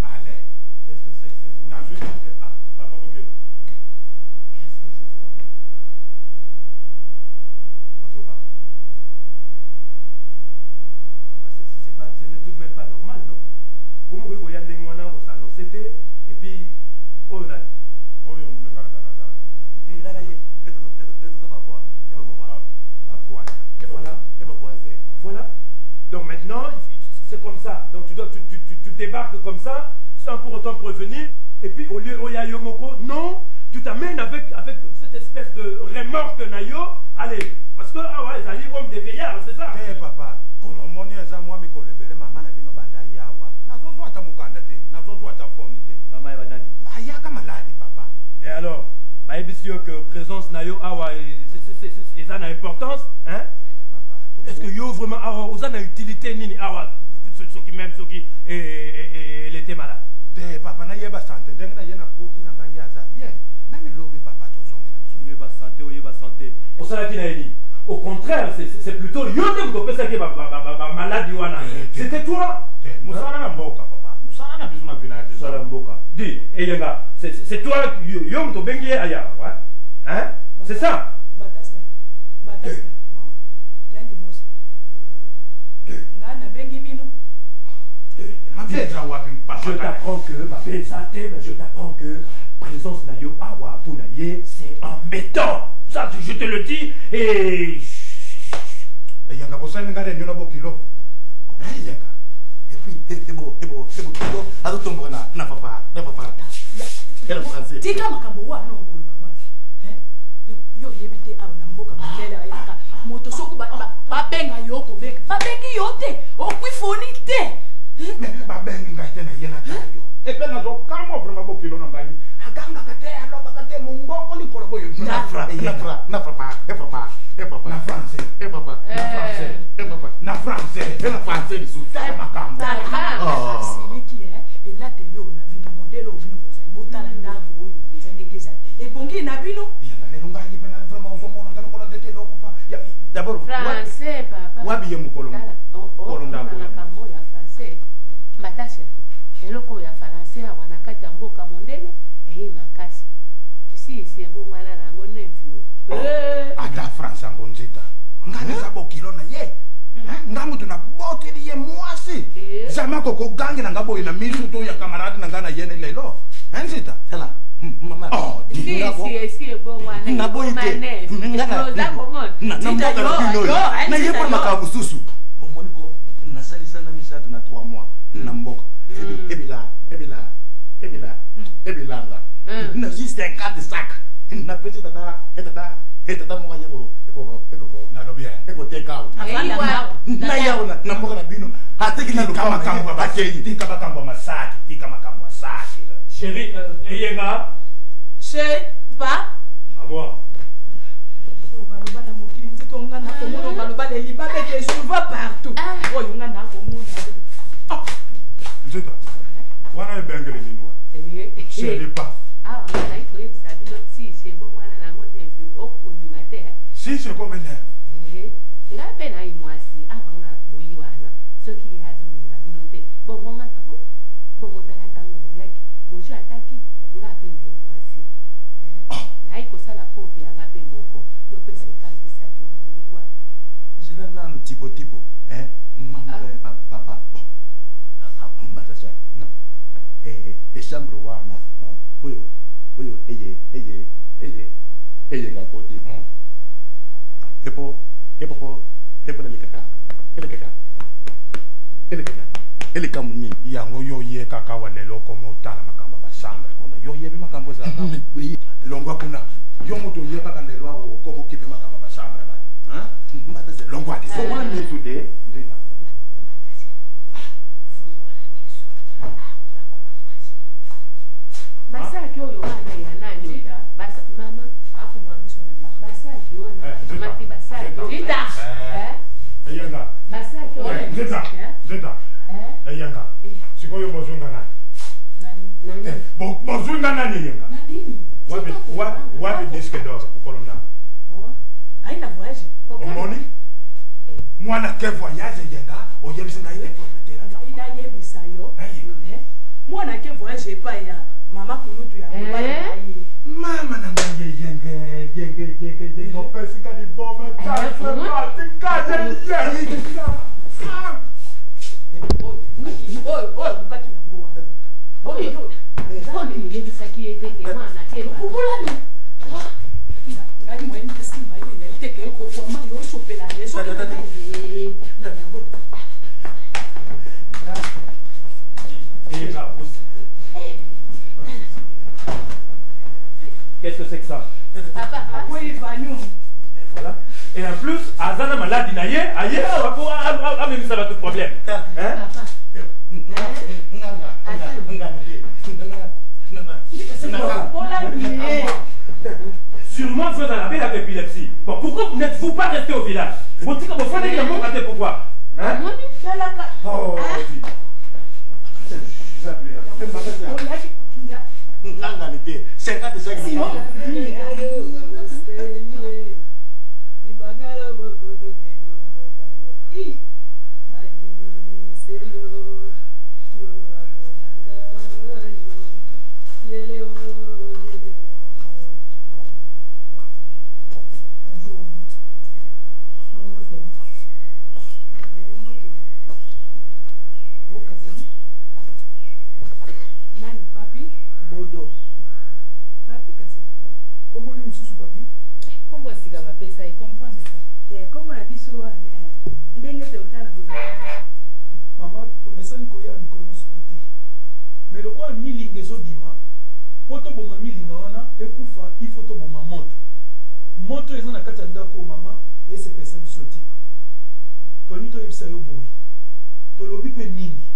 [SPEAKER 4] Allez. Qu'est-ce que c'est que c'est vous? Na je dis ah, papa Bokeno. Qu'est-ce que je vois? Bonjour papa. Ce n'est tout de même pas normal, non? Pour moi, il y a des gens qui s'annoncer et puis, oh,
[SPEAKER 2] Voilà. Donc maintenant, c'est comme ça. Donc tu débarques comme ça, sans pour autant prévenir. Et puis au lieu où il y a Yomoko, non, tu t'amènes avec cette espèce de remorque nayo. Allez, parce que ah ouais, ils homme des vieillards, c'est ça.
[SPEAKER 18] Eh papa, comme on est à moi, mais qu'on le maman a bino banda yawa. Nazo ta mukandate, nazo ta fonite.
[SPEAKER 2] Maman est banani.
[SPEAKER 18] Ayaka malade papa.
[SPEAKER 2] Et alors, bah bien que présence nayo awa, c'est ça n'a importance, hein? Est-ce que yo vraiment awa, ça n'a utilité nini awa, ceux qui même ceux qui elle était malade.
[SPEAKER 18] Eh papa na yeba santé, donc na yena koti na ngaya za bien. Même l'obé papa to zongi na
[SPEAKER 2] yeba santé, yeba santé. Au ça qui n'a dit. Au contraire, c'est plutôt yo qui me ça qui est malade wana. C'était toi.
[SPEAKER 18] Musala na mboka papa. Musala na biso na village.
[SPEAKER 2] Musala mboka. Dis, eyenga, c'est toi yo mto bengi aya, ouais. Hein? C'est ça.
[SPEAKER 6] Batasna. Yani mosi. Ngana bengi bino.
[SPEAKER 2] Je t'apprends que ma belle santé, mais je t'apprends que présence nayo awa punaye, c'est embêtant. Ça, je te le dis et.
[SPEAKER 18] Yanga bossa ngare nyona bokilo. Yanga. Et puis hebo kilo ado tombo na papa. Elle français.
[SPEAKER 6] Tika makambo wa no kuluba wa. Yo yebite awo na mboka mandela yaka. Moto soku ba benga yo ko benga. Ba bengi yo te. O kwifoni te.
[SPEAKER 18] Ba bengi ngate na yena tayo. E pe na zo kamo vraiment bokilo na ngai. Aganga kate aloba kate mungongo ni kolobo yo. Na papa. Na français. Na français. Na français lisu. Ta makambo.
[SPEAKER 6] Ah, c'est qui est et là te yo na bino modelo bino boza. Botala ndako oyo beza ndegeza. E bongi na bino.
[SPEAKER 18] Ya na lelo ngai pe na vraiment ozomona ngana kola dete loko pa. Ya d'abord
[SPEAKER 19] français papa.
[SPEAKER 18] Wabi ye mukolo. Kolo ndako ya
[SPEAKER 19] makambo ya français. Matasia. Eloko ya français awana kati ya mboka mondele makasi. Si ebo mwana nango nemfio.
[SPEAKER 18] Ata France ngonzita. Ngane za bokilo na ye. Ngamu tuna boteli ye mwasi. Zama koko gangi na ngabo ina misu to ya kamaradi na ngana yene lelo. Nzita. Tela. Mama. Oh,
[SPEAKER 19] si ebo mwana.
[SPEAKER 18] Ngabo ite.
[SPEAKER 19] Ngana.
[SPEAKER 18] Na mboka na bino. Na ye kwa makabususu. Omoni ko nasalisa na misatu na 3 mois. Na mboka. Ebilanga. Na juste un cas de sac. Na petit tata mo kanyako eko na lobia eko take out na yao na mboka na bino ateki na kama kamba bakei tika bakamba masaki tika makambo masaki
[SPEAKER 2] chérie eyenga
[SPEAKER 6] che pa
[SPEAKER 2] avoir
[SPEAKER 6] baloba na mokili nzito nga na komona baloba le libabe que je vois partout oyo nga na komona
[SPEAKER 18] nzita wana ebengele ninwa chérie pa
[SPEAKER 19] on a eu ça bino si c'est bon mwana nango nefi okundi matea
[SPEAKER 18] si c'est comme ne
[SPEAKER 19] ngape na imwasi abanga buyiwana soki yazo ngabino te bongo nga nabo bongo tala tango yaki bojo ataki ngape na imwasi na iko sala popi ngape moko yo pe 50 saki buyiwa
[SPEAKER 18] je vais nan tipo papa Batasha no chambre wana no oyo eye ngakoti epo ele kamuni yango yo ye kaka walelo komo tala makamba ba chambre kuna yo ye be makambo za longwa kuna yo moto ye kaka lelo ako komo kipe makamba ba chambre ba Batasha longwa di so wana ni today ndeta
[SPEAKER 19] basaki oyo wana ya nani basa mama
[SPEAKER 6] afungwa miso na
[SPEAKER 19] basaki wana mati basaki ita
[SPEAKER 18] yanga
[SPEAKER 19] basaki oyo
[SPEAKER 18] zeta yanga sikoyo bozunga nani bozunga nani yanga wapi disque d'or kukolonda
[SPEAKER 6] aina voyage
[SPEAKER 18] omoni mwana ke voyage yanga oyebisinga ile propriétaire
[SPEAKER 6] ina yebisa yo mwana ke voyage pa ya mama kulutu ya
[SPEAKER 18] mama na yenge no pesika di bomba ta
[SPEAKER 2] que c'est que ça?
[SPEAKER 6] Papa, oui, Vanu.
[SPEAKER 2] Voilà. Et en plus, Azana malade naye, aïe, même ça va tout problème. Hein? Sûrement vous avez la épilepsie. Bon, pourquoi n'êtes-vous pas resté au village? Vous dites que vous faites le mot, pourquoi? Hein? Oh,
[SPEAKER 6] Nani, papi?
[SPEAKER 10] Bodo.
[SPEAKER 6] Papi, kasi.
[SPEAKER 10] Comment on dit papi?
[SPEAKER 19] Comment est-ce que va faire ça? Il comprend ça.
[SPEAKER 6] Comment la biso wa ne? Ndenge te utana buza.
[SPEAKER 10] Maman, tu me sens koya mikono sote. Mais le quoi milinge zo bima, poto boma milinga wana ekufa il faut to boma moto. Moto eza na kati ya ndako mama ese pesa bisoti. Toni to yebisa yo boyi. To lobi pe mingi.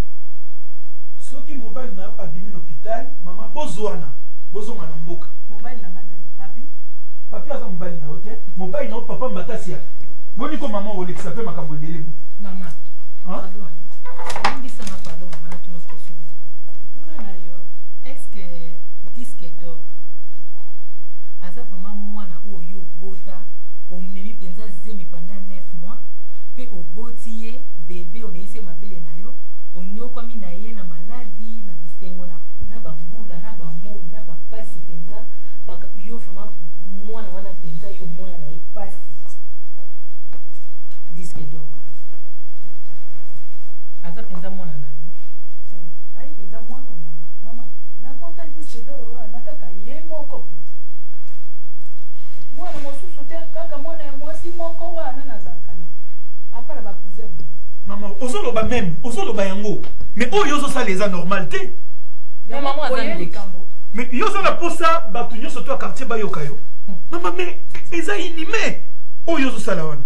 [SPEAKER 10] Soki mobile na abimi na hôpital, mama bozwana, bozonga na mboka.
[SPEAKER 6] Mobile na ngana papi?
[SPEAKER 10] Papi aza mobile na hote, mobile na papa matasi ya. Boni ko mama olekisa pe makambo ebele bu.
[SPEAKER 19] Mama. Pardon. Ndisanga pardon mama tu nos question. Tuna na yo. Est-ce que disque d'or aza vraiment mwana oyo bota omemi penza zemi pendant 9 mois pe oboti ye bébé omeise mabele na yo onyokwami na ye na maladi na bisengo na bambula na bamoi na bapasi penza yo vraiment mwana wana penza yo mwana na ye pasi disque d'or aza penza mwana na yo
[SPEAKER 6] Ai penza mwana mama na bota disque d'or wana kaka ye moko mwana mosusu te kaka mwana ya mwasi moko wana nazalakana apara bakuze
[SPEAKER 10] Maman, ozoloba même, ozoloba yango. Mais oh yozo ça les a normal te.
[SPEAKER 19] Maman aza ndeki.
[SPEAKER 10] Mais yozo na posa batu nyoso to quartier ba yokayo. Maman mais eza inime. Oh yozo sala wana.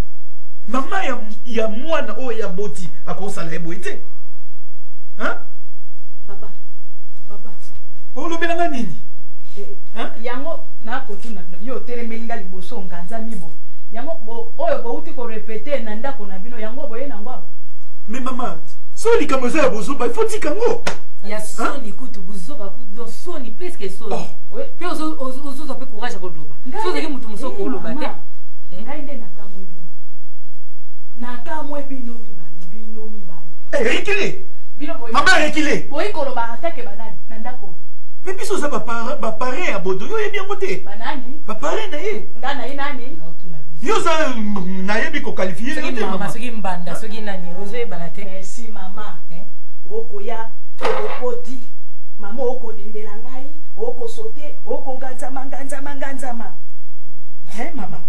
[SPEAKER 10] Maman ya mwana oh ya boti akosala ebo ete. Hein?
[SPEAKER 6] Papa.
[SPEAKER 10] Oh lobelanga nini?
[SPEAKER 6] Yango na kotuna yo telemelinga liboso nganza mibo. Yango oyo bo uti ko répéter na ndako na bino yango boye na ngwa.
[SPEAKER 10] Mais maman, soni comme ça bozo ba faut tikango.
[SPEAKER 19] Ya soni kutu buzoba kutu soni presque soni. Pe ozo pe courage ko loba. So zeki mutu musoko ko loba te.
[SPEAKER 6] Ngai nde na kamwe bino mi bali.
[SPEAKER 10] Rekile.
[SPEAKER 6] Bino boye.
[SPEAKER 10] Maman rekile.
[SPEAKER 6] Boye ko loba attaque banani na ndako.
[SPEAKER 10] Mais biso ça ba paré à bodo yo bien côté.
[SPEAKER 6] Banani?
[SPEAKER 10] Ba paré na ye.
[SPEAKER 6] Ngana ye nani?
[SPEAKER 10] Yo ça na ye bi ko qualifier
[SPEAKER 19] yo te mama. Soki mbanda, soki nani ozo ebana te.
[SPEAKER 6] Merci mama. Oko ya okoti. Mama oko dindela ngai, oko sote, oko nganzama. Mama.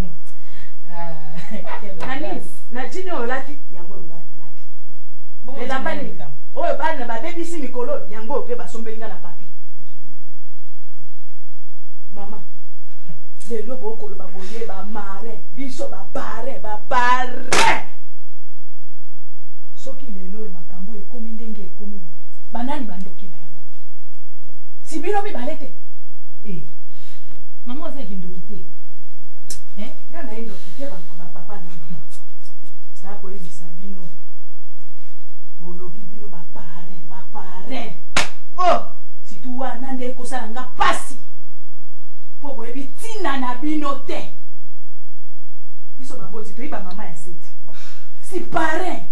[SPEAKER 6] Nani? Na jini olati yango ngana lati. Elambani. Oyo bana ba baby si mikolo yango pe basombelinga na papi. Mama. Lelo bokolo baboye ba mare, biso ba pare. Soki lelo makambo ekomi ndenge ekomi. Banani bandoki na yango. Si bino mi balete.
[SPEAKER 19] Maman aza kindoki te.
[SPEAKER 6] Ngana endo kite ba papa na mama. Dako ebisa bino. Bolobi bino ba pare. Oh, si tu wana nde ekosala nga pasi. Po boyebi tina na bino te. Biso baboti to iba mama ya seti. Si parrain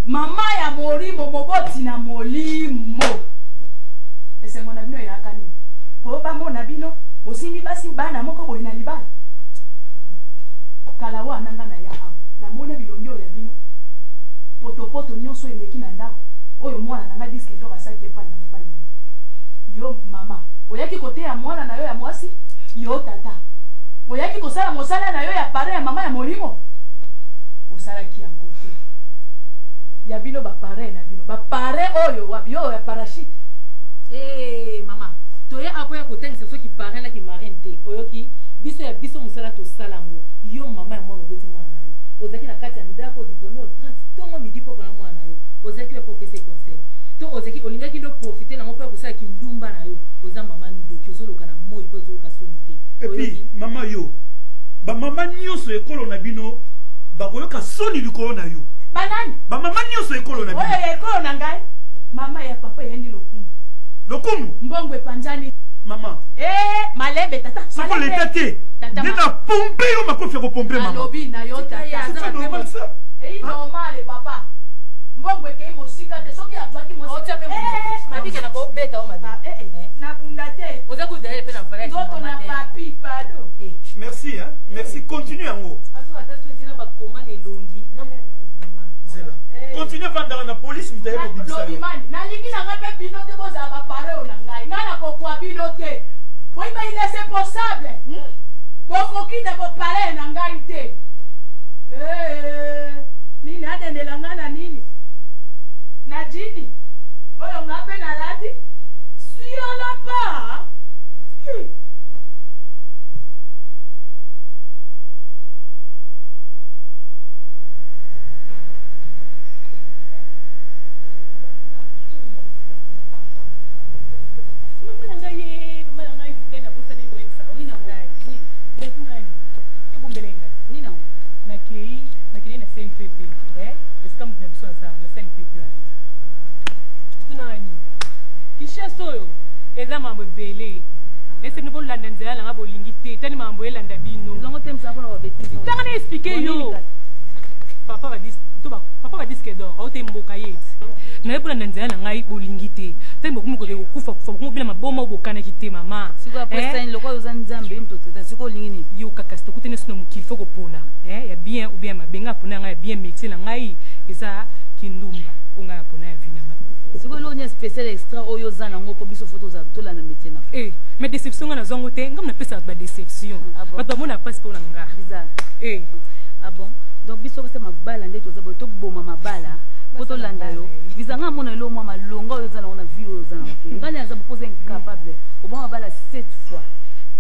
[SPEAKER 6] mama ya molimo moboti na molimo. Esengo na bino ya kani. Po ba mona bino, osimi basi bana moko boye na libala. Kala wa nanga na ya awo. Na mona bilongo ya bino. Poto nyonso eleki na ndako. Oyo mwana nanga diske ndo asaki epa na mobali. Yo mama, oyaki kote ya mwana na yo ya mwasi? Yo tata. Oyaki kosala mosala na yo ya pare ya mama ya molimo? Osala ki yango te. Ya bino ba pare na bino. Ba pare oyo wa bio ya parachute.
[SPEAKER 19] Mama,
[SPEAKER 20] toye apo ya kotangisa soki parrain laki marraine te oyoki biso ya biso mosala tosala yango yo mama ya mwana oboti mwana na yo ozalaki na kati ya ndako diplômé au 30 ntongo midi mpo mpona mwana na yo ozalaki mpe mpo opesa conseil to ozalaki olingaki ndo profite nango mpo ya kosalaki ndumba na yo oza mama ndoki ozoloka na moi mpo ozoloka soni te
[SPEAKER 7] epuis mama yo bamama nyonso ekolo na bino bakoyoka soni likolo na yo
[SPEAKER 6] banani
[SPEAKER 7] bamama nyonso ekolo na bino
[SPEAKER 6] oyo ya ekolo na ngai mama ya papa yendi lokumu
[SPEAKER 7] lokumu
[SPEAKER 6] mbongo epanzani
[SPEAKER 7] mama
[SPEAKER 6] malembe tata
[SPEAKER 7] soko leta te nde na pompe yo makofi ya kopompe mama
[SPEAKER 6] alobi na yo tata
[SPEAKER 7] normal ça
[SPEAKER 6] eyi normal papa mbongo ekei mosika te soki atwaki
[SPEAKER 20] mabike na kobeta o mabi
[SPEAKER 6] nabunda te
[SPEAKER 20] oza kudale mpe na vala
[SPEAKER 6] nzoto na papi pado
[SPEAKER 7] merci merci continue yango
[SPEAKER 20] ata soki na bakoma na elongi
[SPEAKER 7] zela continue vandaka na police mutaye kobimisa
[SPEAKER 6] lobimani nalingi nanga mpe bino te bozala bapareo na ngai ngai nakokwa bino te boyiba irresponsable bokoki na bopare na ngai te nini adendela ngai na nini na jini oyo nga mpe naladi siola pa
[SPEAKER 1] nakei na CNPP esika moto na biso aza na CNPP wana tunani kishasa oyo eza mambo ebele ese bino bolanda nzela nanga bolingi te tani mambo elanda bino tanga na explike yo papa badiske dor aote mboka ye ti naye bolanda nzela na ngai bolingi te tani bokomi koke kokufa bokomobila maboma obokanaki te mama yo kakasi tokutani so na mokili fo kopona ya bien ou bien mabe ngai apona ngai ya bien métier na ngai eza kindumba o ngai apona ya vi na ngai
[SPEAKER 6] sikoyo eloko nia spécial extra oyo oza nango mpo biso fo tolanda métier na
[SPEAKER 1] mais déception ngai nazwango te ngai monapesa bato badéception bato bamona mpasi mpo na nga
[SPEAKER 6] ah bon donc biso basa mabala nde toza boye toboma mabala mpo tolanda yo viza ngai amona elo mwa malonga oyo oza nango na vie oyo oza nango te ngai aza bopoza incapable oboma mabala 7 fois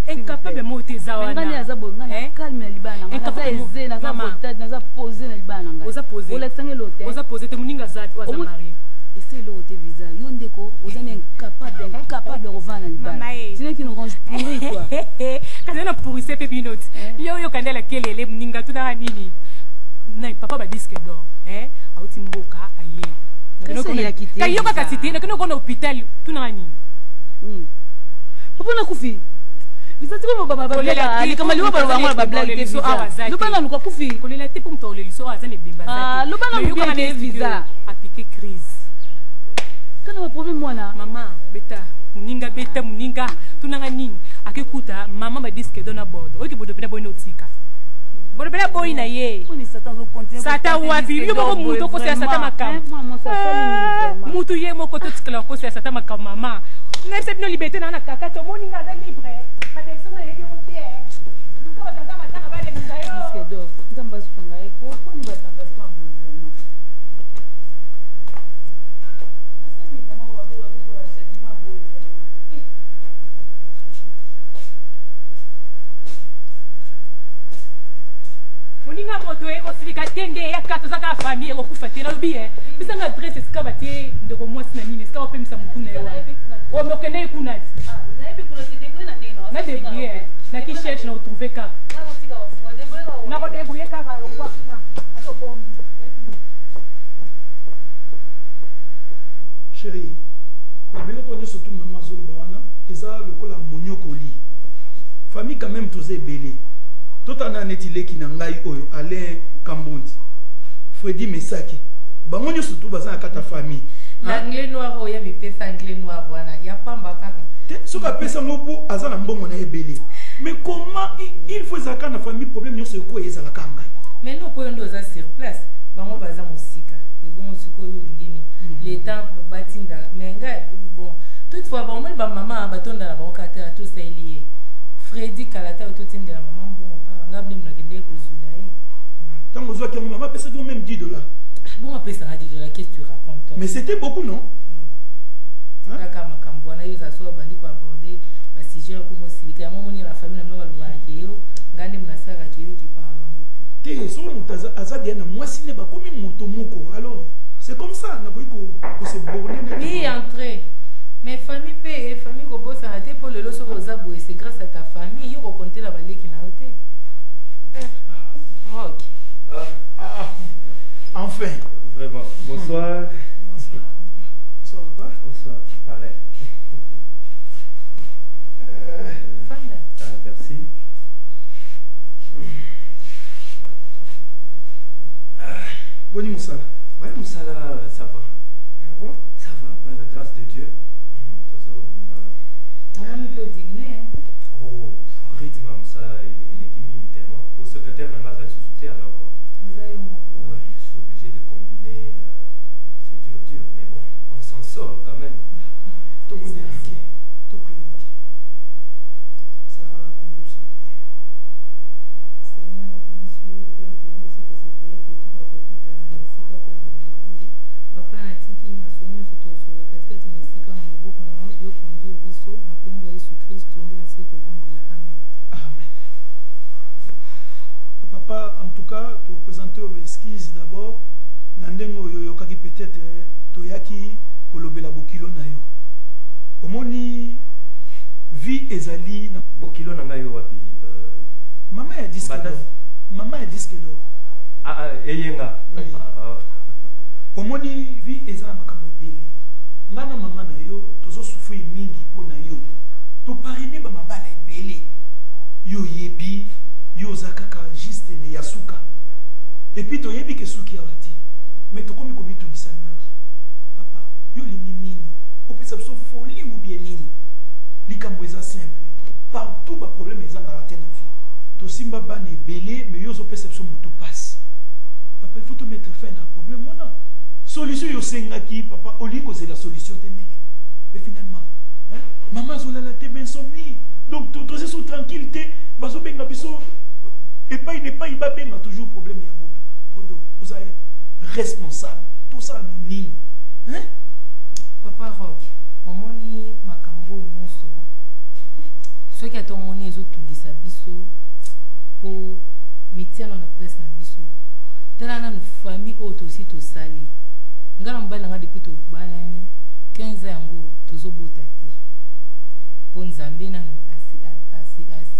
[SPEAKER 1] incapable mo te za wana
[SPEAKER 6] ngani aza boye ngani calme na libala na ngai naza eze naza botade naza posé na libala na ngai
[SPEAKER 1] oza posé
[SPEAKER 6] olakisanga elo te
[SPEAKER 1] oza posé te moninga za aza marié
[SPEAKER 6] ese eloko te visa yo ndeko oza na incapable ya kovanda na libala sinon qui nous range pourri quoi
[SPEAKER 1] kasi na pourrise mpe bino ti yo oyokandela kelele moninga tunaka nini na papa badiske dor auti mboka aye yoka ti te nakende okona hôpital tunaka nini
[SPEAKER 6] papa nakufi bisati bo bababakama liwa balobangona bablage te visa lobanga luka kufi
[SPEAKER 1] kolela te mpo moto aoleliso oyo aza na ebemba za te
[SPEAKER 6] lobanga lubia te visa
[SPEAKER 1] apike crise
[SPEAKER 6] kana baproblème mwana
[SPEAKER 1] mama beta moninga tunanga nini akekuta mama badiske do na bordo oyoki bodo pena boyina otika bodo pena boyi na ye sata wapi yo moko mutu okosela sata makambo mutu ye moko totikala okosela sata makambo mama nayebisa bino liberté nanga na kaka tomoninga aza libre badelection nayeki yango te luka batanga matanga balemisa yo
[SPEAKER 6] nzambe asunga ye poni batanga so abozana
[SPEAKER 1] moninga moto ekosilika te nde eyaka tozaka famille ekokufa te nalobi bisanga adresse esika batie ndeko mwasi na nini esika bapemisa motu na ye wana omokende ye kuna ti na débrouille naki cherche na otrouve kaka nakodébrouille kaka lokwa kuna atobombi
[SPEAKER 7] chéri babiloko nyonso tu mama azoloba wana eza lokola monyokoli famille quand même toza ebele totana neti leki na ngai oyo Alain Kambondi Freddy Mesaki bango nyonso tu baza na kata famille
[SPEAKER 19] l'anglais noir oyo mipesa anglais noir wana ya pamba kaka
[SPEAKER 7] soki apesa ngo mpo aza na mbongo na ebele mais comment il faut ezalaka na famille problème nyonso ekoyo ezalaka ngai
[SPEAKER 19] mais no oyo ndo oza sur place bango baza mosika ebongo sikoyo olingini l'état batinda mais ngai bon toutefois bamoni bamama batonda na bango kata tosaeli ye Freddy kalata oyo totindela mama mbongo kaka ngai bine munakende kozula ye
[SPEAKER 7] ntango ozwaki yango mama apesa to même 10 $.
[SPEAKER 19] Bon, après ça, qu'est-ce que tu racontes?
[SPEAKER 7] Mais c'était beaucoup, non?
[SPEAKER 19] Kaka makambo wana yo za so bandi ko aborder
[SPEAKER 20] décision comme civique. À un moment donné, la famille n'a pas le droit à Kéo. Gandhi Mnasara Kéo qui parle.
[SPEAKER 7] T'es sur le Azadiana, moi si n'est pas comme une moto moko. Alors, c'est comme ça, n'a pas eu que c'est borné.
[SPEAKER 20] Oui, entrer. Mais famille paye, famille qui bosse à la tête pour le lot sur les abos, et c'est grâce à ta famille, il faut compter la vallée qui n'a été. Rock.
[SPEAKER 7] Enfin.
[SPEAKER 2] Vraiment. Bonsoir.
[SPEAKER 7] Bonsoir.
[SPEAKER 2] Bonsoir. Pareil.
[SPEAKER 20] Fanda.
[SPEAKER 2] Ah, merci.
[SPEAKER 7] Boni Moussala.
[SPEAKER 2] Ouais, Moussala, ça va. Ça va, par la grâce de Dieu.
[SPEAKER 20] On peut diminuer.
[SPEAKER 2] Oh, rythme, Moussala, il est qui tellement. Pour secrétaire, on a sous-souté, alors. Ouais, je suis obligé de combiner. C'est dur, mais bon, on s'en sort quand même.
[SPEAKER 7] Tout le monde ça va comme ça.
[SPEAKER 20] Papa natiki masomo sotosola katikati na esika na maboko na yo konduire biso na kombo ya Yesu Kristo nde asili kobondela. Amen.
[SPEAKER 7] Amen. Papa, en tout cas, tu présenter aux esquisses d'abord. Nandengo yoyokaki peut-être toyaki kolobela bokilo na yo. Omoni vie ezali na
[SPEAKER 2] bokilo na ngayo wapi?
[SPEAKER 7] Maman ya disque d'or. Maman ya disque d'or.
[SPEAKER 2] Eyenga.
[SPEAKER 7] Omoni vie ezala makambo ebele. Ngana mama na yo tozo souffrir mingi po na yo. To parine ba mabala ebele. Yo yebi yo zakaka juste ne yasuka. Et puis to yebi ke suki awati. Mais to komi komi to bisa mingi. Papa, yo lingi nini? O pesa so folie ou bien nini? Likambo eza simple. Partout ba problème ezanga raté na vie. To simba ba ne belé mais yo so pesa so mutu passe. Papa, il faut te mettre fin à un problème. Voilà. Solution yo sengaki, papa, olingo c'est la solution de nene. Mais finalement, hein, maman zola la te ben somni. Donc tu es sous tranquillité, baso benga biso et pas il n'est pas il va benga toujours problème ya bodo. Bodo, vous êtes responsable. Tout ça nous nie. Hein?
[SPEAKER 20] Papa Rock, omoni makambo nyonso. Ce qui a ton moni ezotungisa biso pour mettre na place na biso. Tala na famille auto aussi to sali. Ngala mbala nga depuis to balani 15 yango tozobota te. Po nzambe nanu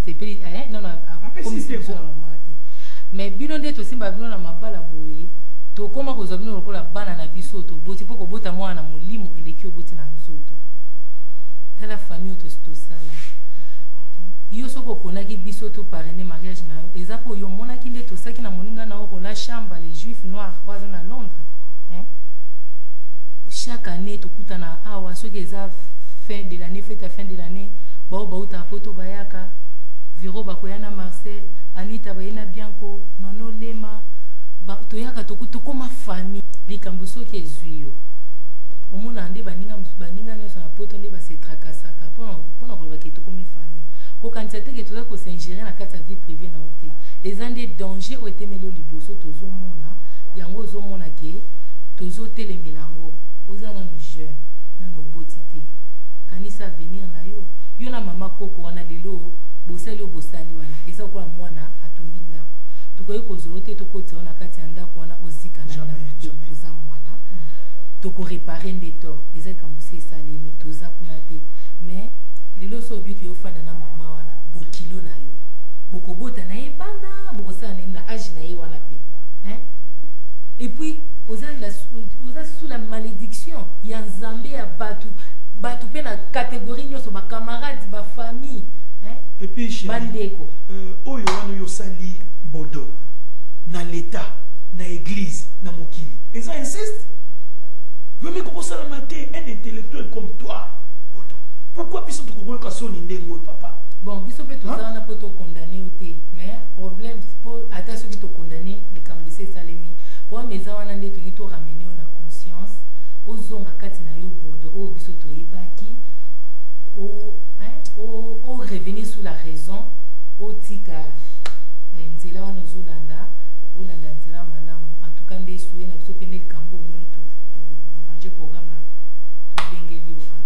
[SPEAKER 20] sepeli non comme si to na mama te. Mais bino nde to simba bino na mabala boye to koma ko zabino lokola bana na biso to boti poko bota mwana molimo eleki oboti na nzoto. Tala famille auto to sala. Yo soko ponaki biso to parrainer mariage na yo ezapo yo monaki nde to saki na moninga na oko la chambre les juifs noirs waza na Londres hein. Chaque année to kutana awa soki eza fin de l'année fête à fin de l'année bao bauta poto bayaka Viro bakoyana Marcel Anita bayena Bianco Nono Lema ba to yaka to koma famille likambo soki ezwi yo omona nde baninga nyonso na poto nde base trakasaka pona koloba ke tokomi famille kokanisa te ke toza kosingérer na kati ya vie privée na ote eza nde danger oyo etemeli liboso tozomona yango ozomona ke tozotelemela yango oza nano jeune nano boti te kanisa avenir na yo yo na mama koko wana lelo bosali oyo bosali wana eza okola mwana atumbi ndako tokoki kozwa te tokotisa wana kati ya ndako wana ozika na ndako oza mwana tokorepare nde tor eza likambo se esalemi toza kuna te mais lelo so obiki ofanda na mama wana bokilo na yo bokobota na ye bana bokosala nini na age na ye wana pe hein? Et puis oza sous la malédiction ya nzambe ya batu pe na catégorie nyonso bacamarade bafamille hein?
[SPEAKER 7] Et puis
[SPEAKER 20] bandeko
[SPEAKER 7] oyo wana yo sali bodo na l'état na église na mokili eza insiste vemi kokosala mate un intellectuel comme toi bodo pourquoi biso tokokoyoka soni ndengo papa
[SPEAKER 20] bon biso pe toza wana po tokondane o te mais problème po ata soki tokondane likambo ese esalemi problème eza wana nde tongi toramene yo na conscience ozonga kati na yo bodo oyo biso toyebaki o revenir sous la raison otika nzela wana olanda nzela malamu en tout cas nde suye na biso pe nde likambo omoni torange programme na tobengeli oka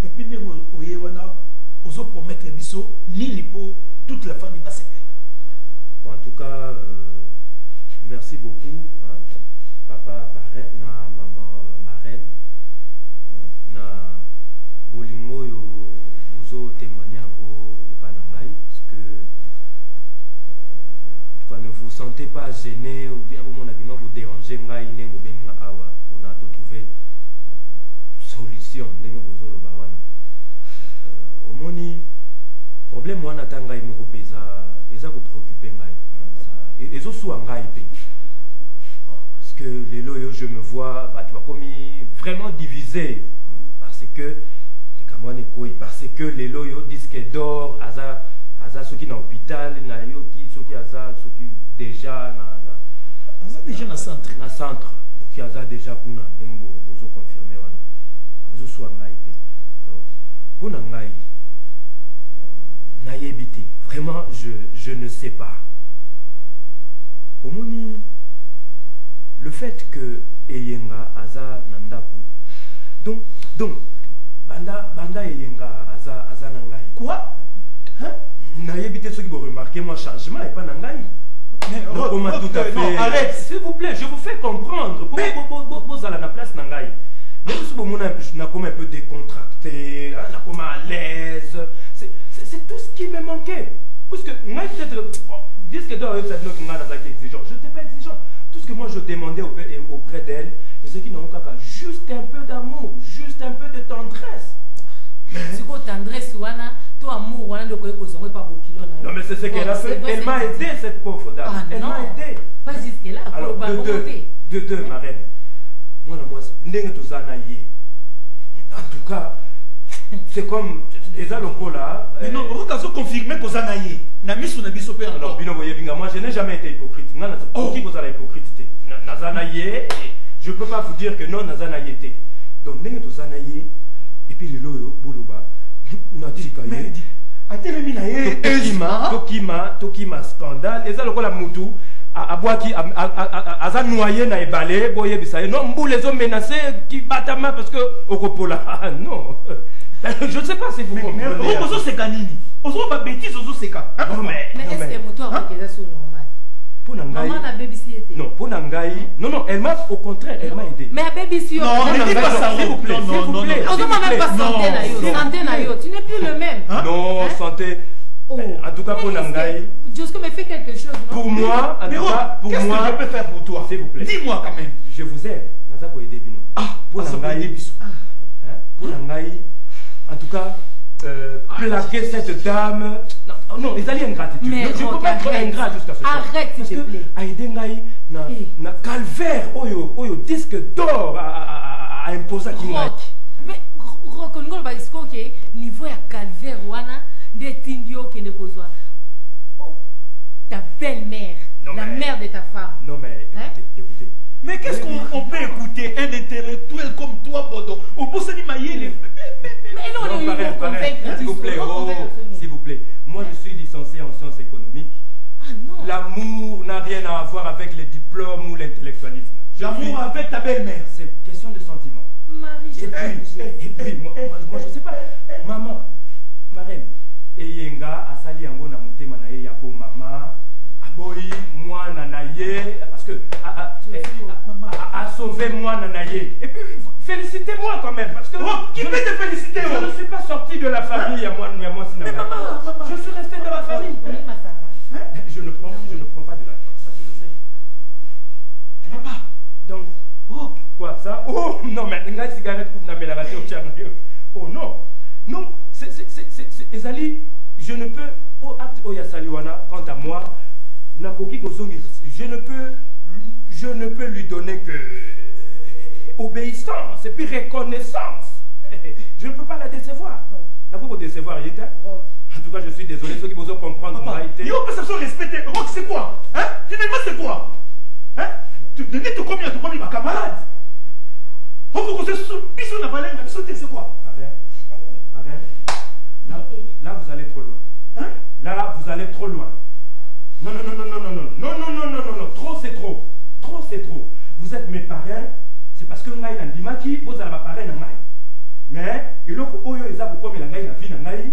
[SPEAKER 7] epuis ndenge oye wana ozo promettre biso nini pour toute la famille basepela.
[SPEAKER 2] Bon, en tout cas, merci beaucoup, hein, papa parrain, na maman marraine, na bolingo yo bozo témoigner yango epa na ngai, parce que ne vous sentez pas gêné ou bien vous dérangez ngai nengo benga awa, on a trouvé solution ndenge bozo loba wana. Omoni problème wana tanga imoko peza eza ko préoccuper ngai, ça ezo sou ngai pe. Parce que les loyo je me vois bah tu vas comme vraiment divisé parce que les Camerounais parce que les loyo disque d'or aza ceux qui dans l'hôpital na yo qui ceux qui aza ceux qui déjà
[SPEAKER 7] na
[SPEAKER 2] centre qui aza déjà kuna nengo bozo confirmer wana bozo so ngai pe. Donc pour ngai na yebité vraiment je ne sais pas. Omoni le fait que eyenga aza nandaku donc banda eyenga aza nangai
[SPEAKER 7] quoi hein
[SPEAKER 2] na yebité ceux qui vont remarquer moi changement et pas nangai. Comment tout à fait non, arrête s'il vous plaît je vous fais comprendre pour vous allez à la place nangai même si vous na comme un peu décontracté na comme à l'aise c'est tout ce qui me manquait parce que moi peut-être disque d'or cette note nga na exigeant je n'étais pas exigeant tout ce que moi je demandais auprès d'elle c'est qu'ils n'ont qu'à juste un peu d'amour juste un peu de tendresse.
[SPEAKER 20] C'est quoi tendresse wana toi amour wana de quoi kozongo pas beaucoup kilo na.
[SPEAKER 2] Non mais c'est ce qu'elle a fait, elle m'a aidé cette pauvre dame.
[SPEAKER 20] Ah,
[SPEAKER 2] elle m'a aidé.
[SPEAKER 20] Pas jusque là.
[SPEAKER 2] Alors de deux ma reine. Moi ndenge tozana yé. En tout cas c'est comme eza lokola.
[SPEAKER 7] Mais non, on va confirmer kozana yé. Na miso na biso pe encore.
[SPEAKER 2] Alors bino boye binga moi je n'ai jamais été hypocrite. Ngana qui kozala hypocrite té. Nazana yé, je peux pas vous dire que non nazana yé té. Donc ndenge tozana yé et puis le loyo boloba natika yé.
[SPEAKER 7] Atelemi na ye
[SPEAKER 2] tokima scandale eza lokola mutu abwaki aza noyé na ebale boye bisaye non mbule zo menacé qui batama parce que okopola non je ne sais pas si vous comprenez
[SPEAKER 7] ozo seka nini ozo ba bêtise ozo seka
[SPEAKER 2] non mais
[SPEAKER 20] est-ce que moto a sous normal
[SPEAKER 2] pour nangai
[SPEAKER 20] maman na baby si était
[SPEAKER 2] non pour nangai non elle m'a au contraire elle m'a aidé
[SPEAKER 20] mais baby si
[SPEAKER 7] non ne dis pas ça
[SPEAKER 2] s'il vous plaît
[SPEAKER 20] on m'a même pas santé na yo tu n'es plus le même
[SPEAKER 2] non santé en tout cas pour nangai
[SPEAKER 20] Josco me fait quelque chose non?
[SPEAKER 2] Pour moi en tout cas pour moi
[SPEAKER 7] qu'est-ce que je peux faire pour toi
[SPEAKER 2] s'il vous plaît
[SPEAKER 7] dis-moi quand même
[SPEAKER 2] je vous aide naza ko aider bino pour nangai pour nangai en tout cas plaquer cette dame non ils allaient ingratitude je peux pas être ingrat jusqu'à ce point
[SPEAKER 20] arrête s'il te plaît
[SPEAKER 2] aider ngai na calvaire oyo disque d'or à imposer kingai
[SPEAKER 20] mais reconnaître ba disco que niveau ya calvaire wana de tindio que ne kozwa ta belle-mère la mère de ta femme
[SPEAKER 2] non mais écoutez
[SPEAKER 7] mais qu'est-ce qu'on peut écouter un intellectuel comme toi Bodo au Bosani Mayele
[SPEAKER 20] mais non
[SPEAKER 2] s'il vous plaît moi je suis licencié en sciences économiques.
[SPEAKER 20] Ah non
[SPEAKER 2] l'amour n'a rien à voir avec les diplômes ou l'intellectualisme.
[SPEAKER 7] L'amour avec ta belle-mère
[SPEAKER 2] c'est question de sentiment.
[SPEAKER 20] Marie
[SPEAKER 2] et puis moi je sais pas maman ma reine eyenga asali yango na motema na ye ya bo mama aboyi mwana na ye parce que a sauvé mwana na ye et puis félicitez-moi quand même parce que
[SPEAKER 7] qui peut te féliciter
[SPEAKER 2] je ne suis pas sorti de la famille à moi je suis resté dans la famille je ne prends pas de la ça tu le sais papa donc quoi ça non mais une cigarette pour na mélanger au tchang oh non c'est ezali je ne peux au acte oyasaliwana quant à moi nakoki kozongi je ne peux lui donner que obéissance et puis reconnaissance je ne peux pas la décevoir nakoko décevoir yeta en tout cas je suis désolé ceux qui vont comprendre moi été
[SPEAKER 7] yo peut se respecter Rock c'est quoi hein finalement c'est quoi hein tu n'es tout combien ma camarade on faut que ce bisou na valeur même sauter c'est quoi
[SPEAKER 2] arrête là vous allez trop loin hein là vous allez trop loin non trop c'est trop vous êtes mes parrains c'est parce que ngai na ndimaki vous allez ma parrain na ngai mais eloko oyo eza ko komela ngai na vie na ngai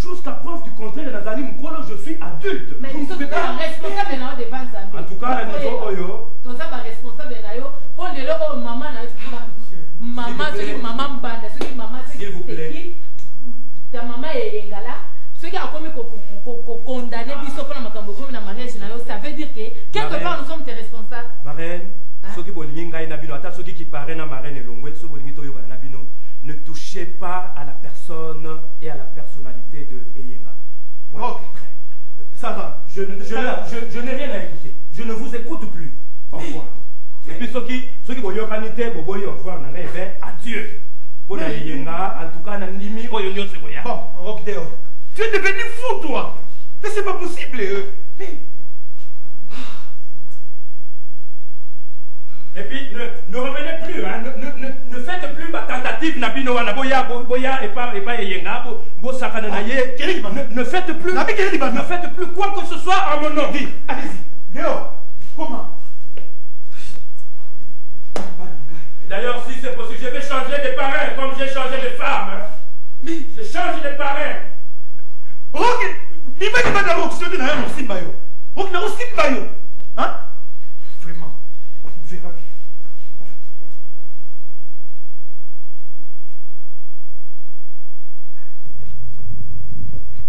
[SPEAKER 2] jusqu'à preuve du contraire Nazali Mkolo, je suis adulte.
[SPEAKER 20] Mais ils sont responsables de défense.
[SPEAKER 2] En tout cas, la niveau Oyo.
[SPEAKER 20] Tout ça va responsable de Nayo. On est là, oh maman, maman, ceux qui maman bande, ceux qui maman, ceux qui ta maman est engala. Ceux qui ont commis condamné, puis sont pas dans ma mariage, ça veut dire que quelque part nous sommes des responsables.
[SPEAKER 2] Marraine, ceux qui bolinga et nabino, attends ceux qui parrainent na marraine et longwe, ceux qui bolinga et nabino, ne touchez pas à la personne et à la personnalité de Eyenga.
[SPEAKER 18] Ok. Ça va.
[SPEAKER 2] Je n'ai rien à écouter. Je ne vous écoute plus. Au revoir. Et puis ceux qui boyo kanité, boboy au revoir, n'a rien adieu. Pour Eyenga, en tout cas, Nandimi, Oyonyo Segoya.
[SPEAKER 18] Bon, Rockdale. Tu es devenu fou, toi. Mais c'est pas possible. Mais...
[SPEAKER 2] Et puis, ne revenez plus, hein, ne faites plus ma tentative, Nabino, Boya, et pas Yenga, ne faites plus quoi que ce soit en mon nom.
[SPEAKER 18] Allez-y, dehors. Comment?
[SPEAKER 2] D'ailleurs, si c'est possible, je vais changer de parrain, comme j'ai changé de femme.
[SPEAKER 18] Mais
[SPEAKER 2] je change de parrain.
[SPEAKER 18] Ok, il va pas d'avoir option de n'a rien aussi, Bayo. Ok, n'a aussi Bayo. Hein? Vraiment, vous verrez bien.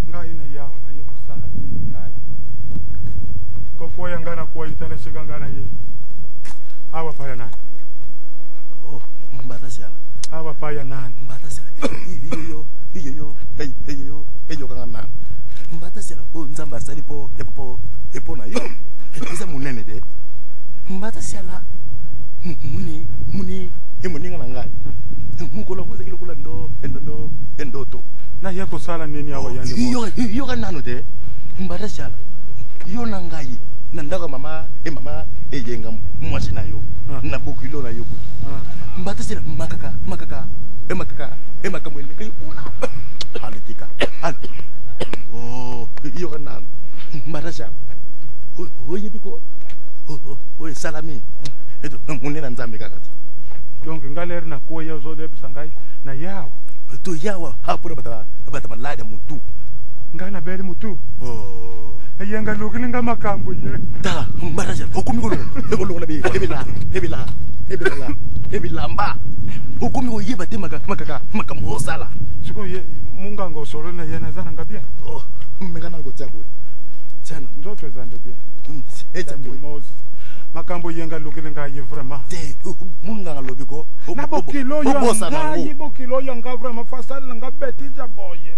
[SPEAKER 4] Ngai na yawa na ye kusala ni ngai. Koko yanga na kwa itala siganga na ye. Hawa paya nani?
[SPEAKER 18] Oh, mbata siala.
[SPEAKER 4] Hawa paya nani?
[SPEAKER 18] Mbata siala. Yo kanga nani? Mbata siala o nzamba sali po epo na yo. Eza munene de. Mbata siala. Muni nga ngai. Mukolo ngoze kilokula endoto.
[SPEAKER 4] Na ye kusala nini hawa yandi mo?
[SPEAKER 18] Yo ka nano de. Mbata siala. Yo na ngai. Nandaka mama Eyenga mwasi na yo. Na bokilo na yo kutu. Mbata siala makaka mwele kai una. Halitika. Oh, yo ka nano. Mbata siala. Oye biko. Oye salami. Eto munena nzambe kakati.
[SPEAKER 4] Donc ngaler na ko ya zo de bisangai na yawa.
[SPEAKER 18] To yawa hapura bata malada mutu.
[SPEAKER 4] Ngana beri mutu.
[SPEAKER 18] Oh.
[SPEAKER 4] Eyenga lukilinga makambo ye.
[SPEAKER 18] Da, mbaraja hukumi golo bi hebila mba. Hukumi go yeba te makambo sala.
[SPEAKER 4] Siko ye munga ngo solo na yena zana ngabia.
[SPEAKER 18] Oh, mengana ngo tsabo. Tsana
[SPEAKER 4] ndoto zande bia.
[SPEAKER 18] Etsabo
[SPEAKER 4] Moses. Makambo yenga lukilinga ye vraiment.
[SPEAKER 18] Te munga ngalobi ko.
[SPEAKER 4] Na bokilo yo bokilo yanga vraiment fasal nga betiza boye.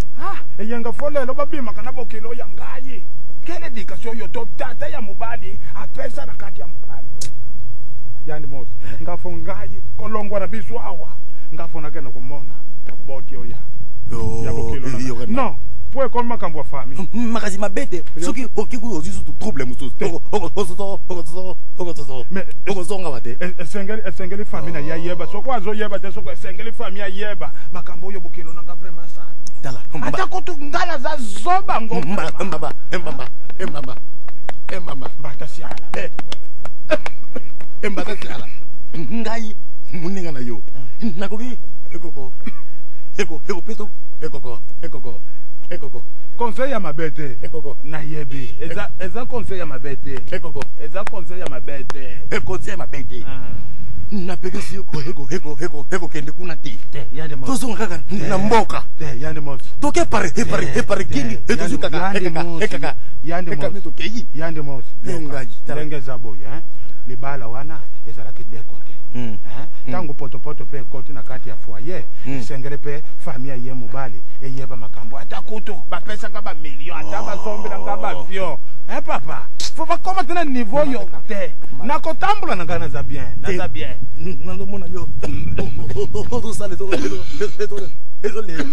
[SPEAKER 4] Eyenga folelo babima kana bokilo yangayi. Quelle éducation yo top tata ya mubali apesa na kati ya mubali. Yandi mos. Ngafo ngayi kolongwa na bisu awa. Ngafo na kena kumona. Boti oya. Ya bokilo. No. Pwe kon makambo wa fami.
[SPEAKER 18] Makazi mabete. Soki okiku ozisu tu problème sos. Mais okozonga bate.
[SPEAKER 4] Esengeli fami na ya yeba. Soko azo yeba te soko esengeli fami ya yeba. Makambo yo bokilo na ngafre masa.
[SPEAKER 18] Dala.
[SPEAKER 4] Ata kutu ngala za zoba ngo.
[SPEAKER 18] Mbamba.
[SPEAKER 4] Mbata siala.
[SPEAKER 18] Mbata siala. Ngai muninga na yo. Nakoki eko peso ekoko.
[SPEAKER 4] Conseil ya mabete.
[SPEAKER 18] Ekoko.
[SPEAKER 4] Na yebi. Eza conseil ya mabete.
[SPEAKER 18] Ekoko.
[SPEAKER 4] Eza conseil ya mabete.
[SPEAKER 18] Conseil ya mabete. Na pegesi eko kende kuna ti.
[SPEAKER 4] Yande mos.
[SPEAKER 18] Tozo kaka na mboka.
[SPEAKER 4] Yande mos.
[SPEAKER 18] Toke pare kingi. Eto kaka.
[SPEAKER 4] Yande mos. Yande mos.
[SPEAKER 18] Ngaji.
[SPEAKER 4] Tenge zabo ya. Libala wana ezala kidekote. Tango poto pe koti na kati ya foyer. Sengere pe famia ye mobali. Eyeba makambo atakutu. Ba pesa kaba million. Ataba sombi na kaba vio. Papa. Faut pas comment tenir niveau yo te. Na kotambula na ngana za bien. Na za bien.
[SPEAKER 18] Nando mona yo. Ozo sale to. Elele.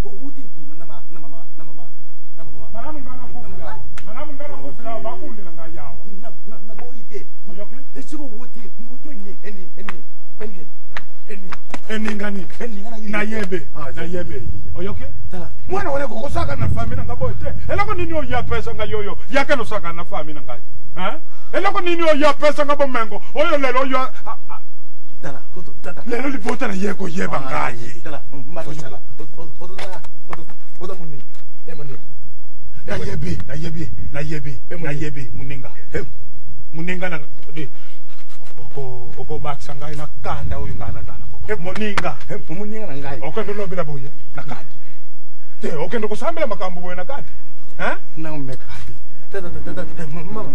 [SPEAKER 18] uti na mama
[SPEAKER 4] manamu ngana kufila bakundi na ngayawa
[SPEAKER 18] na boite esiko uti mutu
[SPEAKER 4] eni ngani na yebe oyoke mwana wale kokosaka na famina ngaboite elako nini oya pesa ngayoyo yake no saka na famina ngayo elako nini oya pesa ngabomengo oyo lelo yo lelo lipota na yeko yeba ngayi
[SPEAKER 18] oda muni
[SPEAKER 4] na yebi muninga na oko baksa ngai na kanda oyo ngana dana muninga
[SPEAKER 18] na ngai
[SPEAKER 4] okendo lobela boye na kadi te okendo kusambela makambo boye na kadi
[SPEAKER 18] na umekadi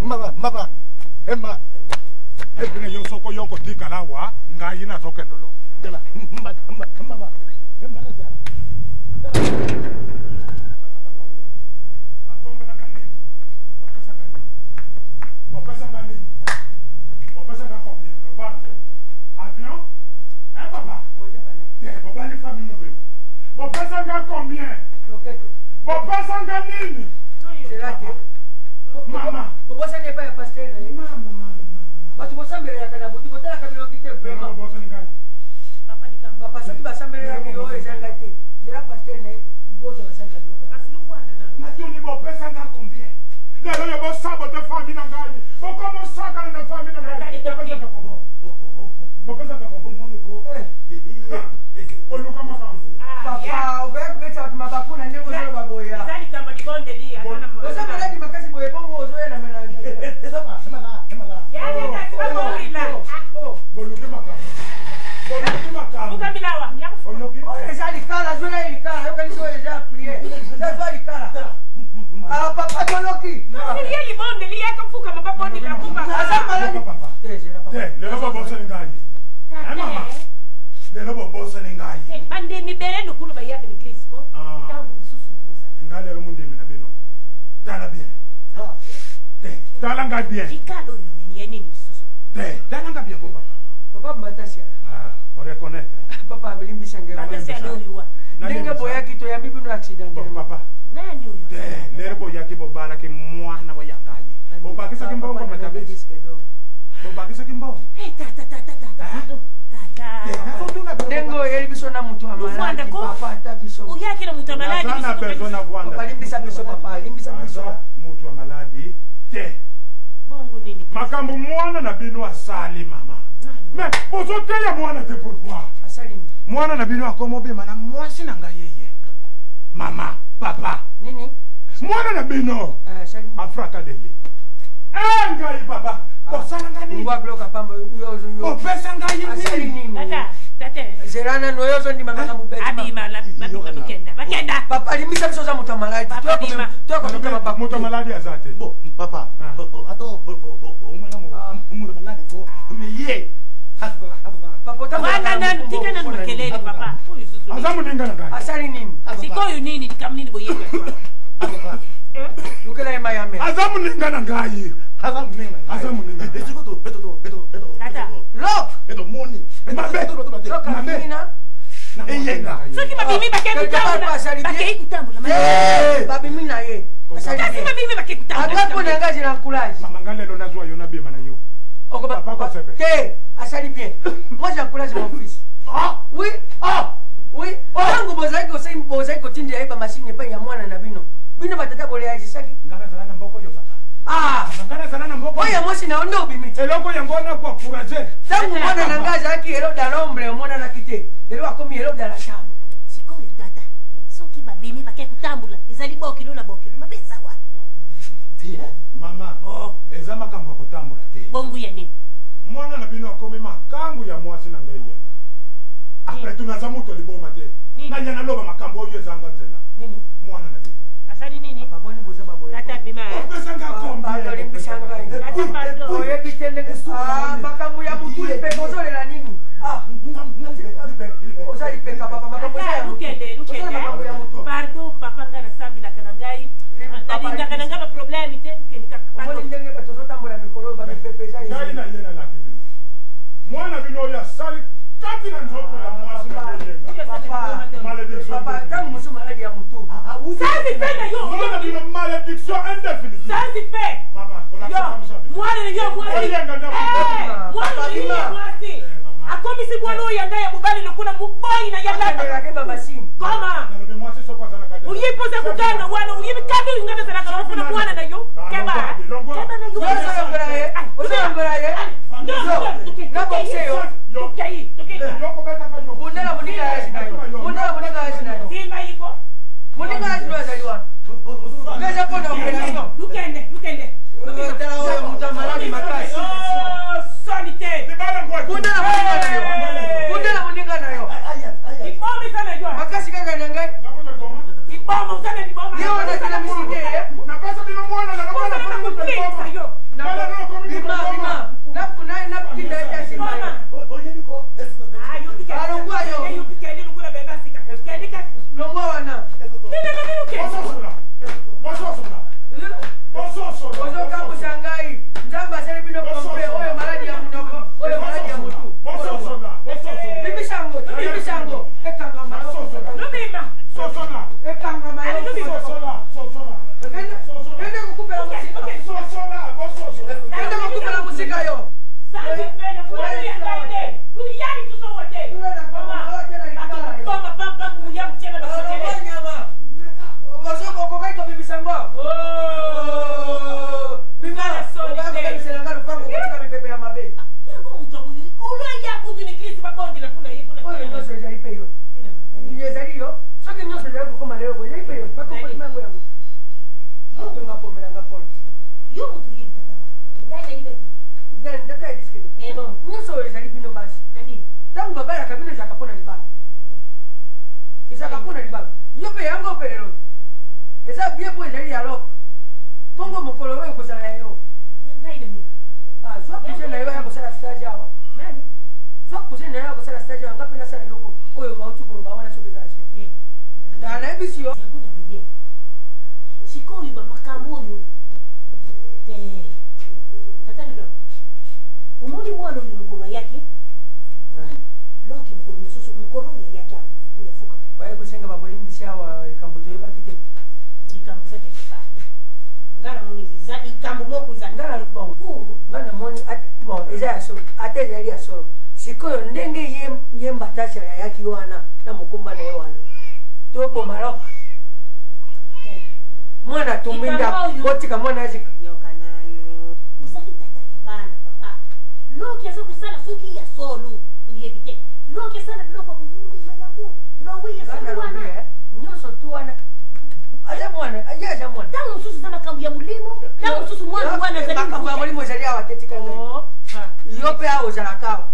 [SPEAKER 18] mama emma
[SPEAKER 4] ebine yo soko yoko tikalawa ngai na sokendo lo
[SPEAKER 18] tela mama emma na sala
[SPEAKER 4] Avion? Hein, papa? Bon, bah, les familles, mon bébé. Bon, pas en combien? Bon, pas en nini?
[SPEAKER 9] C'est là que.
[SPEAKER 4] Maman.
[SPEAKER 9] Bon, ça n'est pas un pastel. Maman. Tu vas s'embêter à la boutique, tu vas t'accaber au guité. Vraiment. Papa, ça tu vas s'embêter à la boutique, c'est la pastel. Bon, je vais s'embêter.
[SPEAKER 4] Mathieu, bon, pas en combien? Les gens vont saboter la famille. Bon, comment ça, quand la famille n'a pas
[SPEAKER 9] papa uveka kubetsa watu mabakuna ndio ngozolo baboya zali kama dikonde lia sana mbo sasa ladi makasi boye bongo ozoya na mena emala yani na tiba bila
[SPEAKER 4] boluke makamo
[SPEAKER 9] ukabilawa yakufunoki oye zali kala zona ili kala yoka niso ya prier zali kala papa toloki lia libonde lia kufuka mababondi la kumba asa maladi teze la papa
[SPEAKER 4] lelo babo sengai mama lelo babo sengai
[SPEAKER 8] bande mibele nokulu bayake ni Kristo tangu msusu kusa
[SPEAKER 4] ngale lo munde mina beno tala bien tala nga bien
[SPEAKER 8] ikalo yo ni yeni ni susu
[SPEAKER 4] tala nga bien ko
[SPEAKER 9] papa matasia
[SPEAKER 4] on reconnaître
[SPEAKER 9] papa bilimbisa ngero
[SPEAKER 8] matasia do yuwa
[SPEAKER 9] ninga boyaki to ya bibi no accident
[SPEAKER 4] papa
[SPEAKER 8] nani uyo
[SPEAKER 4] lero boyaki bobala ke mwana wa yangaye bobakisa kimbongo matabesi bobakisa kimbongo
[SPEAKER 8] tata
[SPEAKER 9] Dengo yeli biso na mutu amaladi papa ta biso.
[SPEAKER 8] Uyake na mutu amaladi
[SPEAKER 4] biso. Na bezona vwanda.
[SPEAKER 9] Papa limbisa biso papa, limbisa biso.
[SPEAKER 4] Mutu amaladi te.
[SPEAKER 8] Bongo nini?
[SPEAKER 4] Makambo mwana na bino asali mama. Mais ozote ya mwana te pourquoi?
[SPEAKER 9] Asali ni.
[SPEAKER 4] Mwana na bino akomobe mana mwasi na nga yeye. Mama, papa.
[SPEAKER 9] Nini?
[SPEAKER 4] Mwana na bino.
[SPEAKER 9] Asali.
[SPEAKER 4] Afrika deli. Ngai papa. Bosala ngani?
[SPEAKER 9] Ngwa bloka pamba yozo yo.
[SPEAKER 4] Bopesa ngai nini?
[SPEAKER 9] Asali nini?
[SPEAKER 8] Tate.
[SPEAKER 9] Zerana no yozo ndi mama mubeti.
[SPEAKER 8] Abima la bakenda.
[SPEAKER 9] Papa limbisa biso za mutu amaladi. Toko mutu mabako.
[SPEAKER 4] Mutu amaladi azate.
[SPEAKER 18] Bo papa. Ato umwana mutu amaladi ko. Meye.
[SPEAKER 9] Papa
[SPEAKER 8] wana tika na makelele papa.
[SPEAKER 4] Azamu ndingana gani?
[SPEAKER 9] Asali nini?
[SPEAKER 8] Sikoyo nini kamnini boyeka kwa.
[SPEAKER 9] Lukela ema yame.
[SPEAKER 4] Azamu ndingana ngai.
[SPEAKER 18] Azamu ndingana. Esikoto eto.
[SPEAKER 8] Tata.
[SPEAKER 9] Lok.
[SPEAKER 18] Eto moni.
[SPEAKER 4] Mabe.
[SPEAKER 9] Lok amina.
[SPEAKER 18] Eyenga.
[SPEAKER 8] Soki babimi bakekutambula.
[SPEAKER 9] Babimi na ye.
[SPEAKER 8] Asali babimi bakekutambula.
[SPEAKER 9] Agapo na ngazi na encourage.
[SPEAKER 4] Mama ngalelo nazwa yona bema na yo.
[SPEAKER 9] Oko papa ko sebe. Ke, asali bien. Moi j'encourage mon fils. Oui. Oui. Tangu bozaki kotindi ya iba machine pa ya mwana na bino. Bino batata bole ya jisaki.
[SPEAKER 4] Ngala zala na mboko yo papa. Ngala zala na mboko.
[SPEAKER 9] Oya mosi na ondo bimiti.
[SPEAKER 4] Eloko yango na kwa furaje.
[SPEAKER 9] Tangu mwana na ngazi aki elo da l'ombre mwana na kite. Elo akomi elo da la chambre.
[SPEAKER 8] Sikoyo tata. Soki babimi bakekutambula. Izali bokilo na bokilo. Mabesa wapi?
[SPEAKER 4] Tie. Mama. Eza makambo kutambula te.
[SPEAKER 8] Bongo ya nini?
[SPEAKER 4] Mwana na bino akomi makangu ya mwasi na ngai yenga. Apre tunaza muto liboma te. Na yana loba makambo oyo ezanga nzela.
[SPEAKER 9] Nini?
[SPEAKER 4] Mwana na bino.
[SPEAKER 8] Asali nini?
[SPEAKER 9] Papa boni boza babo.
[SPEAKER 8] Tata bima.
[SPEAKER 4] Pesa nga kombi.
[SPEAKER 9] Papa limbisa ngai.
[SPEAKER 8] Tata pardon.
[SPEAKER 9] Oye kitende. Makambo ya mutu lipe kozole la nini? Ozali peka papa makambo ya
[SPEAKER 8] lukende. Pardon papa ngana sambila kana ngai. Ndinga kana ngaba problem te lukende ka.
[SPEAKER 9] Pardon ndenge batozo tambola mikolo ba mepepeza hivi.
[SPEAKER 4] Ngai na yena la kibino. Mwana bino ya sali kati na nzoto ya mwasi na yenga.
[SPEAKER 9] Papa tangu musuma maladi ya mutu.
[SPEAKER 8] Ça c'est fait na yo.
[SPEAKER 4] On a une malédiction indéfinie.
[SPEAKER 8] Ça c'est fait.
[SPEAKER 4] Maman, on a ça comme ça.
[SPEAKER 8] Moi le yo moi. Moi le moi c'est. Akomisi bwana oyanga ya mubali lokuna muboyi na yanga.
[SPEAKER 9] Akeba machine.
[SPEAKER 8] Koma. Uyipoza kukana wana uyibi kadu ingana sana kana kuna bwana na yo. Keba. Keba na yo.
[SPEAKER 9] Oza ngora ye. Na boxe yo.
[SPEAKER 8] Tukai.
[SPEAKER 9] Bundela muninga yashi nayo. Bundela muninga yashi nayo.
[SPEAKER 8] Simba iko.
[SPEAKER 9] Muninga yashi nayo zaliwa. Ngaja pona operation.
[SPEAKER 8] Lukende.
[SPEAKER 9] Tala oyo mutamalani makasi.
[SPEAKER 8] Oh, sanité.
[SPEAKER 9] Bundela muninga nayo. Bundela muninga nayo.
[SPEAKER 8] Ibome sana yo.
[SPEAKER 9] Makasi kaka nyangai.
[SPEAKER 8] Ibome sana ibome.
[SPEAKER 9] Leo na tena misike.
[SPEAKER 4] Na pesa bino mwana na mwana
[SPEAKER 8] na kutinga yo.
[SPEAKER 9] Bima. Na kutinda ya shimba. Arongwa yo. Longwa wana. Ozo kambo shangai. Njamba sele bino kompe. Oyo maladi ya munoko. Oyo maladi ya mutu. Bibi shango. Ekanga mayo.
[SPEAKER 8] Lubima.
[SPEAKER 9] Ekanga mayo. Kende kukupela musika. Kende kukupela musika yo. Sikoyo ndenge ye mbatasha ya yaki wana na mukumba na wana topo Maroc mwana tuminda botika mwana azika
[SPEAKER 8] yokanano usali tata ya bana papa loki asa kusala suki ya solo tuyebite loki sana biloko kuyumbi mayangu lowi ya solo wana
[SPEAKER 9] nyoso tu wana aja mwana aja mwana
[SPEAKER 8] tangu susu za makambu ya mulimo tangu susu mwana wana za
[SPEAKER 9] makambu ya mulimo zali awatetika ngai yope hao za akao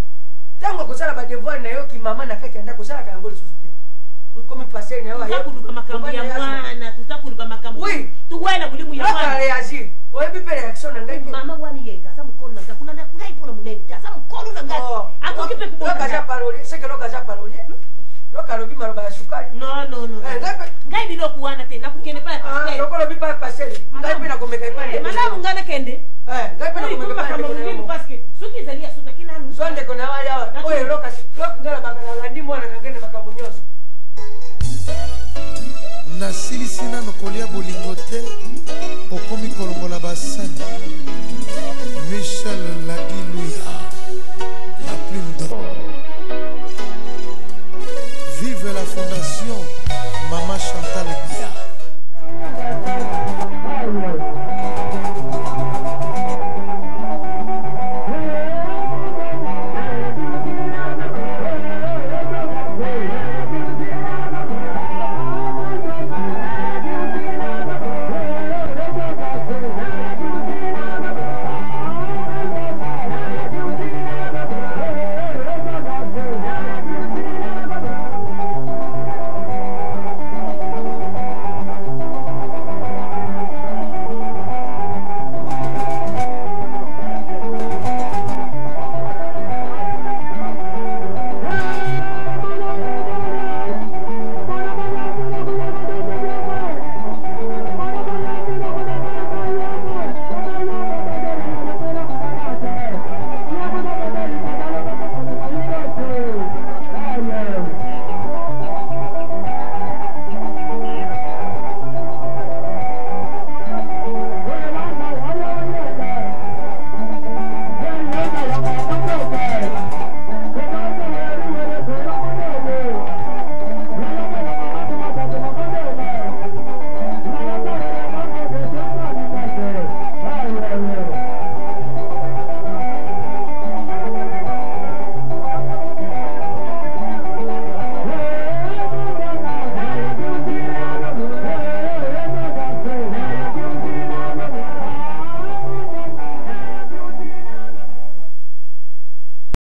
[SPEAKER 9] tango kusala ba devoir na yo ki mama na kati anda kusala kango lisusu te ukomi passer na yo
[SPEAKER 8] ya kuluka makambo ya mwana tutakuluka makambo
[SPEAKER 9] oui
[SPEAKER 8] tuwela mulimu ya mwana
[SPEAKER 9] réagir oyebi pe réaction na ngai
[SPEAKER 8] mama wani yenga sa mukolo na ngakuna na ngai pona munene sa mukolo na ngai akokipe kubona
[SPEAKER 9] loka ja parole c'est que loka ja parole loka lobi maroba ya sukari
[SPEAKER 8] no ngai bilo kuwana te na kukene pa passer
[SPEAKER 9] lokolo bi pa passer ngai pe na komeka ipande
[SPEAKER 8] mana mungana kende
[SPEAKER 9] ngai pe na komeka ipande
[SPEAKER 8] parce que suki zalia